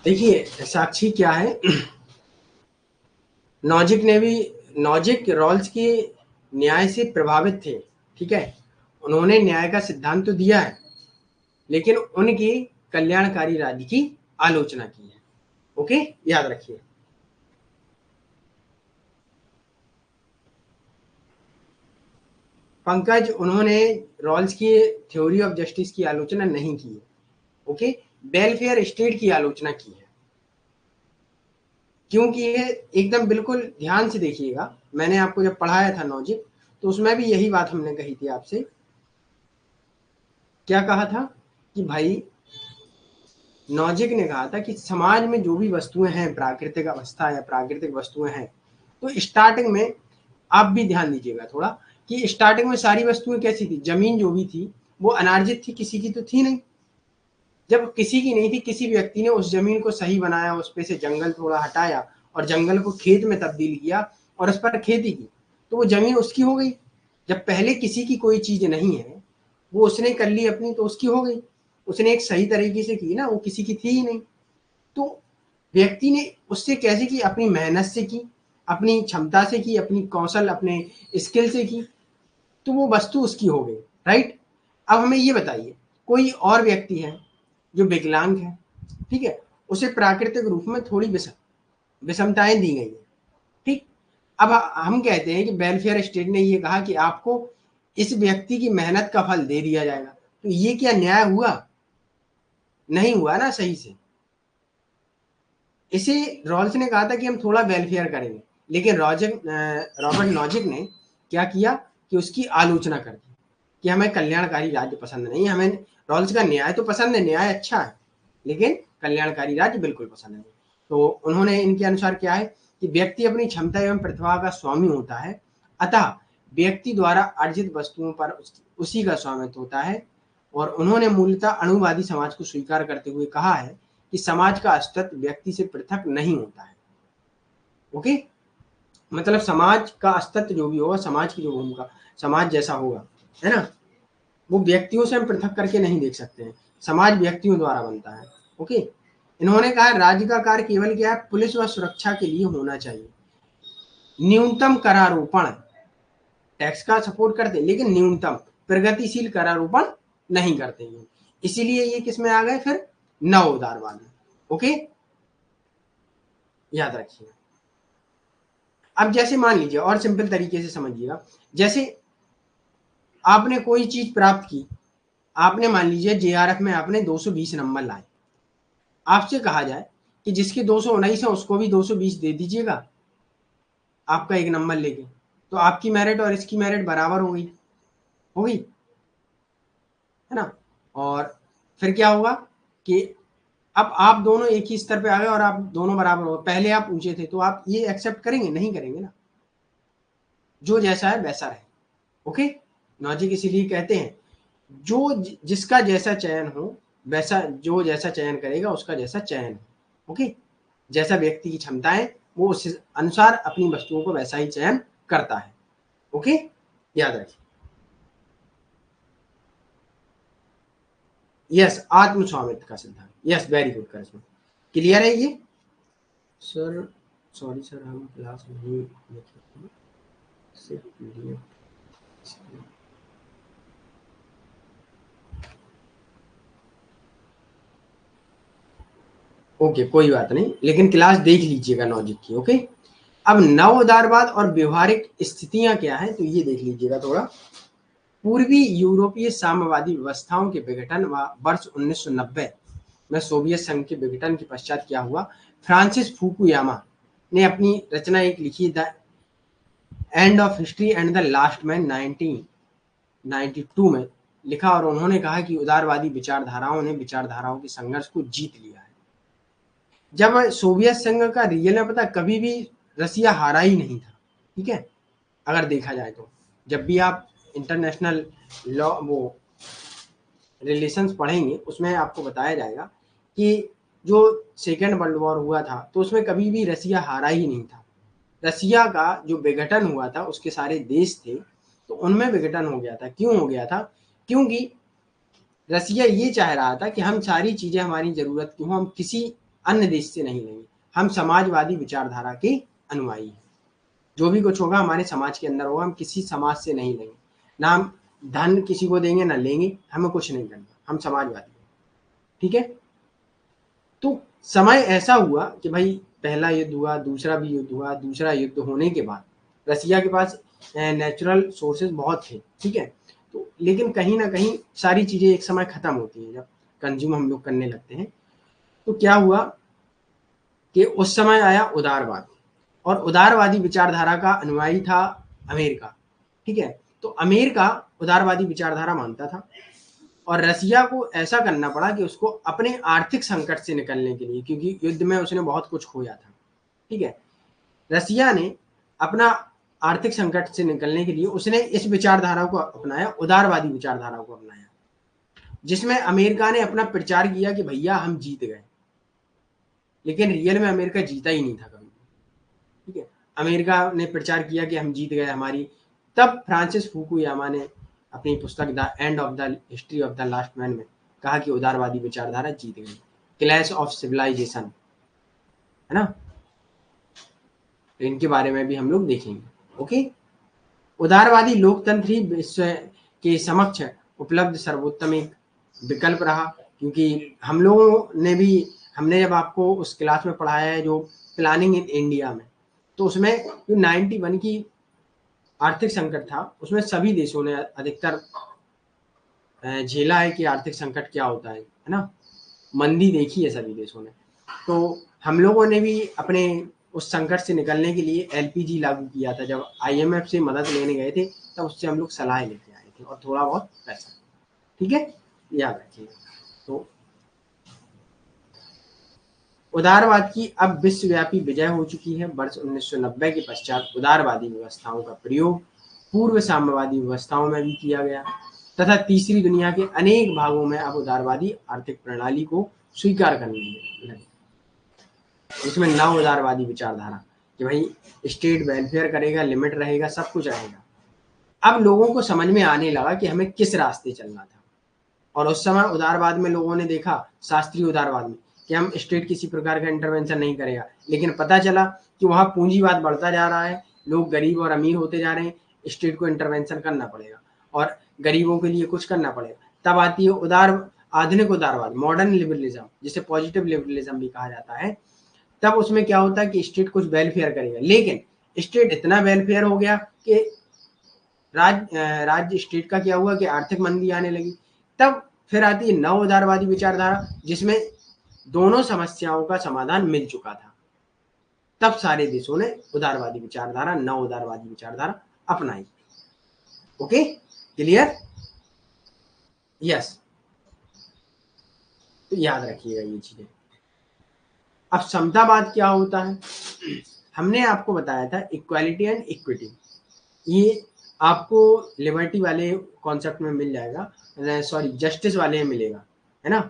देखिए साक्षी क्या है, नॉजिक रॉल्स के न्याय से प्रभावित थे, ठीक है। उन्होंने न्याय का सिद्धांत तो दिया है, लेकिन उनकी कल्याणकारी राज्य की आलोचना की है। ओके, याद रखिए। पंकज, उन्होंने रॉल्स की थ्योरी ऑफ जस्टिस की आलोचना नहीं की है। ओके, वेलफेयर स्टेट की आलोचना की है। क्योंकि ये एकदम बिल्कुल ध्यान से देखिएगा, मैंने आपको जब पढ़ाया था लॉजिक, तो उसमें भी यही बात हमने कही थी आपसे। क्या कहा था कि भाई लॉजिक ने कहा था कि समाज में जो भी वस्तुएं हैं, प्राकृतिक अवस्था या प्राकृतिक वस्तुएं हैं, तो स्टार्टिंग में आप भी ध्यान दीजिएगा थोड़ा, कि स्टार्टिंग में सारी वस्तुएं कैसी थी, जमीन जो भी थी वो अनार्जित थी, किसी की तो थी नहीं। जब किसी की नहीं थी, किसी व्यक्ति ने उस जमीन को सही बनाया, उस पे से जंगल थोड़ा हटाया और जंगल को खेत में तब्दील किया और उस पर खेती की, तो वो जमीन उसकी हो गई। जब पहले किसी की कोई चीज नहीं है, वो उसने कर ली अपनी, तो उसकी हो गई। उसने एक सही तरीके से की ना, वो किसी की थी ही नहीं। तो व्यक्ति ने उससे कैसे की, अपनी मेहनत से की, अपनी क्षमता से की, अपनी कौशल, अपने स्किल से की, तो वो वस्तु उसकी हो गई। राइट। अब हमें ये बताइए, कोई और व्यक्ति है जो विकलांग है, ठीक है, उसे प्राकृतिक रूप में थोड़ी विषमताएं दी गई है, ठीक। अब हम कहते हैं कि वेलफेयर स्टेट ने ये कहा कि आपको इस व्यक्ति की मेहनत का फल दे दिया जाएगा, तो ये क्या न्याय हुआ? नहीं हुआ ना सही से। इसे रॉल्स ने कहा था कि हम थोड़ा वेलफेयर करेंगे, लेकिन रॉबर्ट नॉजिक ने क्या किया कि उसकी आलोचना कर दी कि हमें कल्याणकारी राज्य पसंद नहीं, हमें रॉल्स का न्याय तो पसंद है, न्याय अच्छा है, लेकिन कल्याणकारी राज्य बिल्कुल पसंद नहीं। तो उन्होंने इनके अनुसार क्या है कि व्यक्ति अपनी क्षमता एवं प्रतिभा का स्वामी होता है, अतः व्यक्ति द्वारा अर्जित वस्तुओं पर उसी का स्वामित्व होता है। और उन्होंने मूलतः अणुवादी समाज को स्वीकार करते हुए कहा है कि समाज का अस्तित्व व्यक्ति से पृथक नहीं होता है। ओके, मतलब समाज का अस्तित्व जो भी होगा, समाज की जो भूमिका समाज जैसा होगा, है ना, वो व्यक्तियों से हम पृथक करके नहीं देख सकते हैं, समाज व्यक्तियों द्वारा बनता है। ओके, इन्होंने कहा राज्य का कार्य केवल क्या है, पुलिस व सुरक्षा के लिए होना चाहिए। न्यूनतम करारोपण, टैक्स का सपोर्ट करते हैं, लेकिन न्यूनतम प्रगतिशील करारोपण नहीं करते हैं। इसीलिए ये किस में आ गए फिर, नव उदारवाद में। ओके, याद रखिए। अब जैसे मान लीजिए, और सिंपल तरीके से समझिएगा, जैसे आपने कोई चीज प्राप्त की, आपने मान लीजिए जेआरएफ में आपने 220 नंबर लाए, आपसे कहा जाए कि जिसके 219 है उसको भी 220 दे दीजिएगा आपका एक नंबर लेके, तो आपकी मेरिट और इसकी मेरिट बराबर हो गई, हो गई, है ना। और फिर क्या होगा कि अब आप दोनों एक ही स्तर पे आ गए और आप दोनों बराबर हो, पहले आप ऊंचे थे, तो आप ये एक्सेप्ट करेंगे? नहीं करेंगे ना, जो जैसा है वैसा रहे। ओके, लॉजिक इसीलिए कहते हैं जो जिसका जैसा चयन हो, वैसा जो जैसा चयन करेगा उसका जैसा चयन हो। ओके, जैसा व्यक्ति की क्षमताएं, वो उस अनुसार अपनी वस्तुओं को वैसा ही चयन करता है। ओके, याद रखिए। यस, आत्म स्वामित्व का सिद्धांत, यस, वेरी गुड करिश्मा। क्लियर है ये सर? सॉरी सर, हम क्लास नहीं देखे, सिर्फ पीडीएफ। ओके, कोई बात नहीं, लेकिन क्लास देख लीजिएगा लॉजिक की। ओके, अब नव उदारवाद और व्यवहारिक स्थितियां क्या है, तो ये देख लीजिएगा थोड़ा। पूर्वी यूरोपीय साम्यवादी व्यवस्थाओं के विघटन व वर्ष 1990 में सोवियत संघ के विघटन के पश्चात क्या हुआ, फ्रांसिस फुकुयामा ने अपनी रचना एक लिखी, the end of history and the last man 1992 में लिखा, और उन्होंने कहा कि उदारवादी विचारधाराओं ने विचारधाराओं के संघर्ष को जीत लिया है। जब सोवियत संघ का रियल में पता, कभी भी रसिया हारा ही नहीं था, ठीक है। अगर देखा जाए तो जब भी आप इंटरनेशनल लॉ वो रिलेशंस पढ़ेंगे, उसमें आपको बताया जाएगा कि जो सेकेंड वर्ल्ड वॉर हुआ था, तो उसमें कभी भी रसिया हारा ही नहीं था। रसिया का जो विघटन हुआ था, उसके सारे देश थे, तो उनमें विघटन हो गया था। क्यों हो गया था? क्योंकि रसिया ये चाह रहा था कि हम सारी चीजें हमारी जरूरत की हो, हम किसी अन्य देश से नहीं लेंगे। हम समाजवादी विचारधारा के अनुयायी हैं। जो भी कुछ होगा हमारे समाज के अंदर होगा, हम किसी समाज से नहीं लेंगे, ना हम धन किसी को देंगे ना लेंगे, हमें कुछ नहीं करना, हम समाजवादी हैं। ठीक है। तो समय ऐसा हुआ कि भाई पहला युद्ध हुआ, दूसरा भी युद्ध हुआ। दूसरा युद्ध होने के बाद रसिया के पास नेचुरल सोर्सेज बहुत थे। ठीक है। तो लेकिन कहीं ना कहीं सारी चीजें एक समय खत्म होती हैं जब कंज्यूम हम लोग करने लगते हैं। तो क्या हुआ कि उस समय आया उदारवाद, और उदारवादी विचारधारा का अनुयायी था अमेरिका। ठीक है। तो अमेरिका उदारवादी विचारधारा मानता था, और रसिया को ऐसा करना पड़ा कि उसको अपने आर्थिक संकट से निकलने के लिए, क्योंकि युद्ध में उसने बहुत कुछ खोया था। ठीक है। रसिया ने अपना आर्थिक संकट से निकलने के लिए उसने इस विचारधारा को अपनाया, उदारवादी विचारधारा को अपनाया, जिसमें अमेरिका ने अपना प्रचार किया कि भैया हम जीत गए। लेकिन रियल में अमेरिका जीता ही नहीं था कभी। ठीक है। अमेरिका ने प्रचार किया कि हम जीत गए हमारी। तब फ्रांसिस फुकुयामा ने अपनी पुस्तक the end of the history of the last man में कहा कि उदारवादी विचारधारा जीत गई, क्लैश ऑफ सिविलाइजेशन, है ना। तो इनके बारे में भी हम लोग देखेंगे। ओके। उदारवादी लोकतंत्र ही विश्व के समक्ष उपलब्ध सर्वोत्तम एक विकल्प रहा, क्योंकि हम लोगों ने भी, हमने जब आपको उस क्लास में पढ़ाया है जो प्लानिंग इन इंडिया में, तो उसमें जो 91 की आर्थिक संकट था उसमें सभी देशों ने अधिकतर झेला है कि आर्थिक संकट क्या होता है ना। मंदी देखी है सभी देशों ने। तो हम लोगों ने भी अपने उस संकट से निकलने के लिए एलपीजी लागू किया था। जब आईएमएफ से मदद लेने गए थे तब उससे हम लोग सलाह लेके आए थे, और थोड़ा बहुत पैसा। ठीक है, याद रखिएगा। तो उदारवाद की अब विश्वव्यापी विजय हो चुकी है। वर्ष 1990 के पश्चात उदारवादी व्यवस्थाओं का प्रयोग पूर्व साम्यवादी व्यवस्थाओं में भी किया गया, तथा तीसरी दुनिया के अनेक भागों में अब उदारवादी आर्थिक प्रणाली को स्वीकार करने लगे। इसमें नव उदारवादी विचारधारा कि भाई स्टेट वेलफेयर करेगा, लिमिट रहेगा, सब कुछ रहेगा। अब लोगों को समझ में आने लगा कि हमें किस रास्ते चलना था। और उस समय उदारवाद में लोगों ने देखा, शास्त्रीय उदारवाद में, कि हम स्टेट किसी प्रकार का इंटरवेंशन नहीं करेगा। लेकिन पता चला कि वहां पूंजीवाद बढ़ता जा रहा है, लोग गरीब और अमीर होते जा रहे हैं, स्टेट को इंटरवेंशन करना पड़ेगा और गरीबों के लिए कुछ करना पड़ेगा। तब आती है आधुनिक उदारवाद, मॉडर्न लिबरलिज्म, जिसे पॉजिटिव लिबरलिज्म भी कहा जाता है। तब उसमें क्या होता है कि स्टेट कुछ वेलफेयर करेगा, लेकिन स्टेट इतना वेलफेयर हो गया कि राज्य स्टेट का क्या हुआ कि आर्थिक मंदी आने लगी। तब फिर आती है नव उदारवादी विचारधारा, जिसमें दोनों समस्याओं का समाधान मिल चुका था। तब सारे देशों ने उदारवादी विचारधारा, नव उदारवादी विचारधारा अपनाई। Okay, clear? यस। तो याद रखिएगा ये चीजें। अब समतावाद क्या होता है? हमने आपको बताया था इक्वालिटी एंड इक्विटी, ये आपको लिबर्टी वाले कॉन्सेप्ट में मिल जाएगा, सॉरी जस्टिस वाले में मिलेगा, है ना।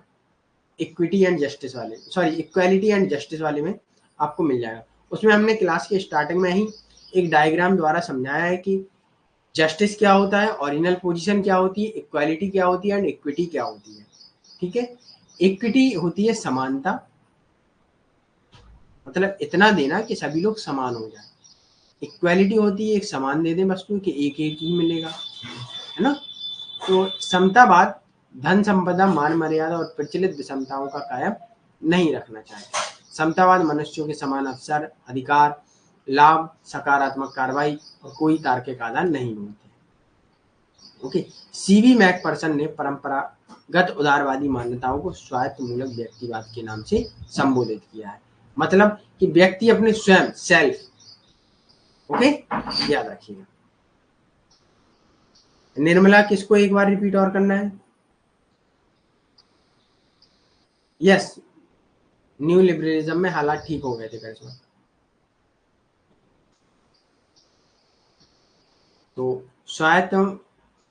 इक्विटी एंड जस्टिस वाले, सॉरी इक्वालिटी एंड जस्टिस वाले में आपको मिल जाएगा। उसमें हमने क्लास के स्टार्टिंग में ही एक डायग्राम द्वारा समझाया है कि जस्टिस क्या होता है, ओरिजिनल पोजीशन क्या होती है, इक्वालिटी क्या होती है एंड इक्विटी क्या होती है। ठीक है। इक्विटी होती है समानता, मतलब इतना देना कि सभी लोग समान हो जाए। इक्वालिटी होती है एक समान दे दें वस्तु कि एक एक ही मिलेगा, है ना। तो समतावाद धन संपदा, मान मर्यादा और प्रचलित विषमताओं का कायम नहीं रखना चाहता। समतावाद मनुष्यों के समान अवसर, अधिकार, लाभ, सकारात्मक कार्रवाई और कोई तार्किक आधार नहीं होते। ओके। सीवी मैकपर्सन ने परंपरागत उदारवादी मान्यताओं को स्वायत्त मूलक व्यक्तिवाद के नाम से संबोधित किया है। मतलब कि व्यक्ति अपने स्वयं, सेल्फ। ओके, याद रखिएगा। निर्मला, किसको एक बार रिपीट और करना है? यस, न्यू लिबरलिज्म में हालात ठीक हो गए थे करिश्मा। तो स्वायत्त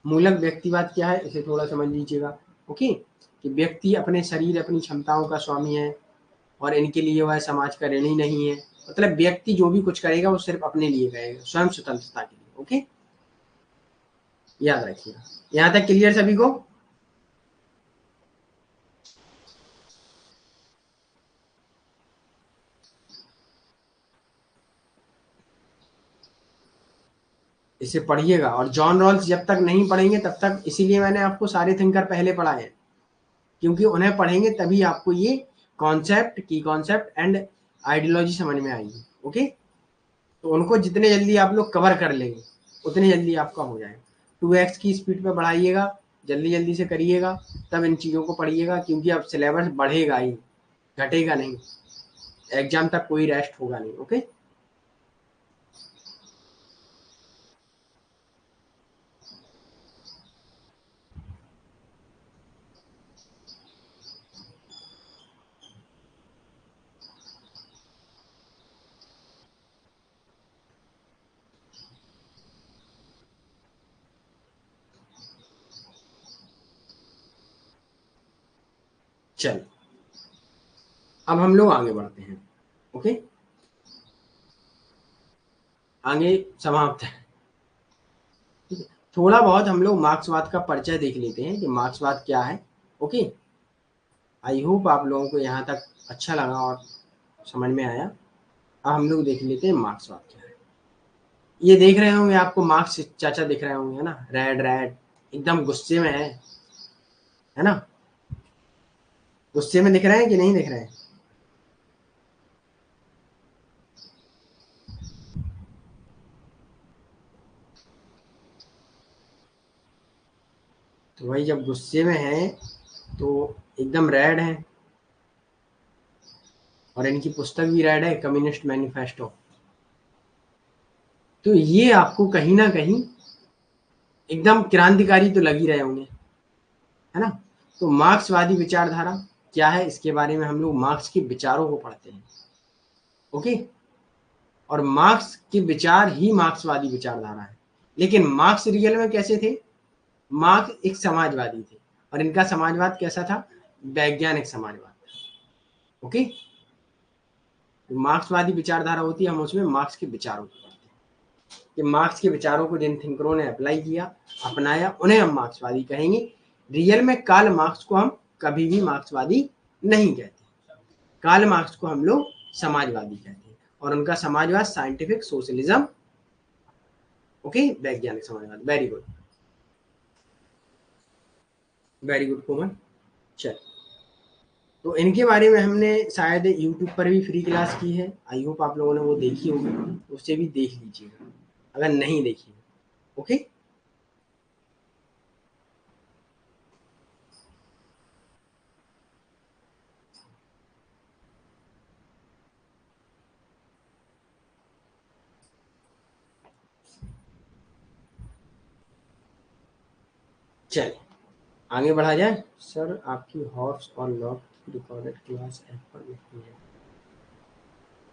मूलक व्यक्तिवाद क्या है, इसे थोड़ा समझ लीजिएगा। ओके, कि व्यक्ति अपने शरीर, अपनी क्षमताओं का स्वामी है और इनके लिए वह समाज का ऋणी नहीं है। मतलब व्यक्ति जो भी कुछ करेगा वो सिर्फ अपने लिए करेगा, स्वयं स्वतंत्रता के लिए। ओके, याद रखिएगा। यहाँ तक क्लियर सभी को? इसे पढ़िएगा। और जॉन रॉल्स जब तक नहीं पढ़ेंगे तब तक, इसीलिए मैंने आपको सारे थिंकर पहले पढ़ाए हैं, क्योंकि उन्हें पढ़ेंगे तभी आपको ये कॉन्सेप्ट, की कॉन्सेप्ट एंड आइडियोलॉजी समझ में आएगी। ओके, तो उनको जितने जल्दी आप लोग कवर कर लेंगे उतने जल्दी आपका हो जाएगा। 2x की स्पीड पे बढ़ाइएगा, जल्दी जल्दी से करिएगा, तब इन चीज़ों को पढ़िएगा, क्योंकि अब सिलेबस बढ़ेगा ही, घटेगा नहीं। एग्जाम तक कोई रेस्ट होगा नहीं। ओके, चल अब हम लोग आगे बढ़ते हैं। ओके, आगे समाप्त है। ठीक है, थोड़ा बहुत हम लोग मार्क्सवाद का परिचय देख लेते हैं कि मार्क्सवाद क्या है। ओके, आई होप आप लोगों को यहाँ तक अच्छा लगा और समझ में आया। अब हम लोग देख लेते हैं मार्क्सवाद क्या है। ये देख रहे होंगे, आपको मार्क्स चाचा दिख रहे होंगे, है ना, रेड रेड, एकदम गुस्से में है ना, गुस्से में दिख रहे हैं कि नहीं दिख रहे हैं? तो भाई जब गुस्से में है तो एकदम रेड है, और इनकी पुस्तक भी रेड है, कम्युनिस्ट मैनिफेस्टो। तो ये आपको कहीं ना कहीं एकदम क्रांतिकारी तो लग ही रहे होंगे, है ना। तो मार्क्सवादी विचारधारा क्या है, इसके बारे में हम लोग मार्क्स के विचारों को पढ़ते हैं। ओके, और मार्क्स के विचार ही मार्क्सवादी विचारधारा है। लेकिन मार्क्स रियल में कैसे थे? मार्क्स एक समाजवादी थे, और इनका समाजवाद कैसा था? वैज्ञानिक समाजवाद। ओके, तो मार्क्सवादी विचारधारा होती है, हम उसमें मार्क्स के विचारों को पढ़ते हैं कि मार्क्स के विचारों को जिन थिंकरों ने अप्लाई किया, अपनाया, उन्हें हम मार्क्सवादी कहेंगे। रियल में कार्ल मार्क्स को हम कभी भी मार्क्सवादी नहीं कहते। कार्ल मार्क्स को हम लोग समाजवादी कहते हैं, और उनका समाजवाद साइंटिफिक सोशलिज्म। ओके, वैज्ञानिक समाजवाद। वेरी गुड, वेरी गुड कोमल। चल, तो इनके बारे में हमने शायद यूट्यूब पर भी फ्री क्लास की है, आई होप आप लोगों ने वो देखी होगी, उससे भी देख लीजिएगा अगर नहीं देखी। ओके, चलिए आगे बढ़ा जाए। सर आपकी हॉर्स और लॉक की रिकॉर्डेड क्लास ऐप पर नहीं है।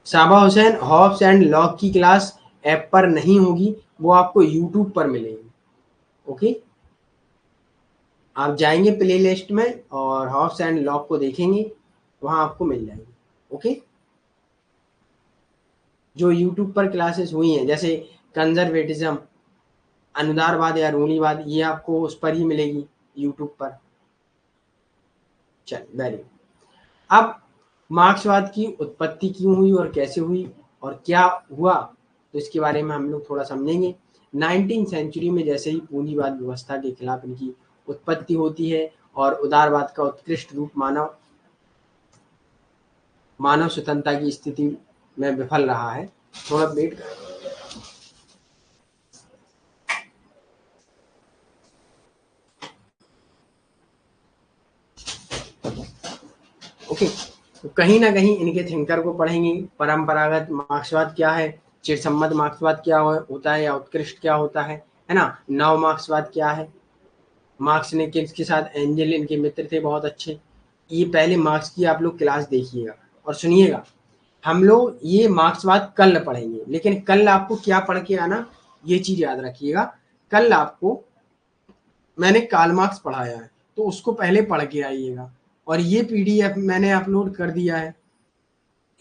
साबा हुसैन, हॉब्स एंड लॉक की क्लास ऐप पर नहीं होगी, वो आपको यूट्यूब पर मिलेगी। ओके, आप जाएंगे प्ले लिस्ट में और हॉब्स एंड लॉक को देखेंगे, वहां आपको मिल जाएगी। ओके, जो यूट्यूब पर क्लासेस हुई हैं, जैसे कंजर्वेटिज्म, अनुदारवाद या रूढ़िवाद, ये आपको उस पर ही मिलेगी, यूट्यूब पर। चल वेरी गुड। अब मार्क्सवाद की उत्पत्ति क्यों हुई और कैसे हुई और क्या हुआ, तो इसके बारे में हम लोग थोड़ा समझेंगे। 19वीं सेंचुरी में जैसे ही पूंजीवाद व्यवस्था के खिलाफ इनकी उत्पत्ति होती है, और उदारवाद का उत्कृष्ट रूप मानव मानव स्वतंत्रता की स्थिति में विफल रहा है। थोड़ा वेट कर। ओके, तो कहीं ना कहीं इनके थिंकर को पढ़ेंगे। परंपरागत मार्क्सवाद क्या है, चिरसम्मत मार्क्सवाद क्या होता है, या उत्कृष्ट क्या होता है ना, नव मार्क्सवाद क्या है, मार्क्स ने किसके साथ, एंजल इनके मित्र थे बहुत अच्छे। ये पहले मार्क्स की आप लोग क्लास देखिएगा और सुनिएगा। हम लोग ये मार्क्सवाद कल पढ़ेंगे, लेकिन कल आपको क्या पढ़ के आना, ये चीज याद रखिएगा। कल आपको मैंने कार्ल मार्क्स पढ़ाया है, तो उसको पहले पढ़ के आइएगा, और ये पीडीएफ मैंने अपलोड कर दिया है,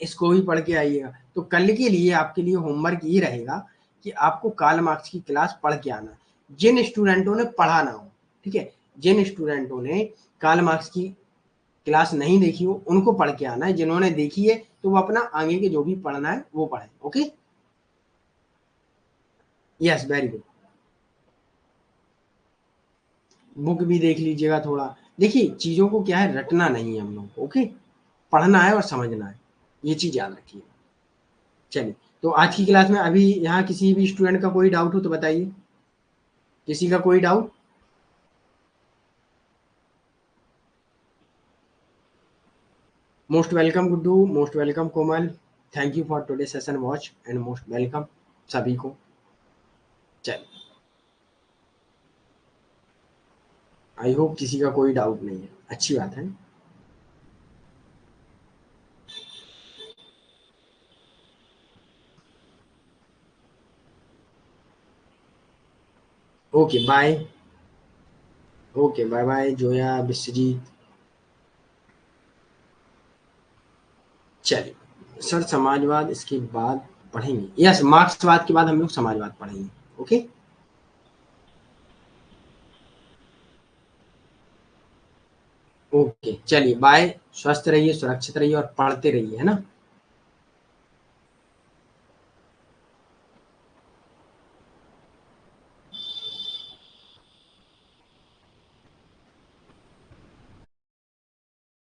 इसको भी पढ़ के आइएगा। तो कल के लिए आपके लिए होमवर्क ये रहेगा कि आपको कार्ल मार्क्स की क्लास पढ़ के आना, जिन स्टूडेंटों ने पढ़ा ना हो। ठीक है, जिन स्टूडेंटों ने कार्ल मार्क्स की क्लास नहीं देखी हो उनको पढ़ के आना है, जिन्होंने देखी है तो वो अपना आगे के जो भी पढ़ना है वो पढ़े। Okay, yes very good. Book भी देख लीजिएगा थोड़ा। देखिए चीज़ों को क्या है, रटना नहीं है हम लोग को, ओके, पढ़ना है और समझना है, ये चीज़ याद रखिए। चलिए, तो आज की क्लास में अभी यहाँ किसी भी स्टूडेंट का कोई डाउट हो तो बताइए, किसी का कोई doubt? Most welcome Guddu, most welcome Komal, thank you for today session watch and most welcome सभी को। चलिए, आई होप किसी का कोई डाउट नहीं है, अच्छी बात है। Okay bye. Okay bye bye Zoya Vishwajeet. चलिए सर, समाजवाद इसके बाद पढ़ेंगे, यस मार्क्सवाद के बाद हम लोग समाजवाद पढ़ेंगे। ओके, ओके चलिए बाय, स्वस्थ रहिए, सुरक्षित रहिए और पढ़ते रहिए, है ना।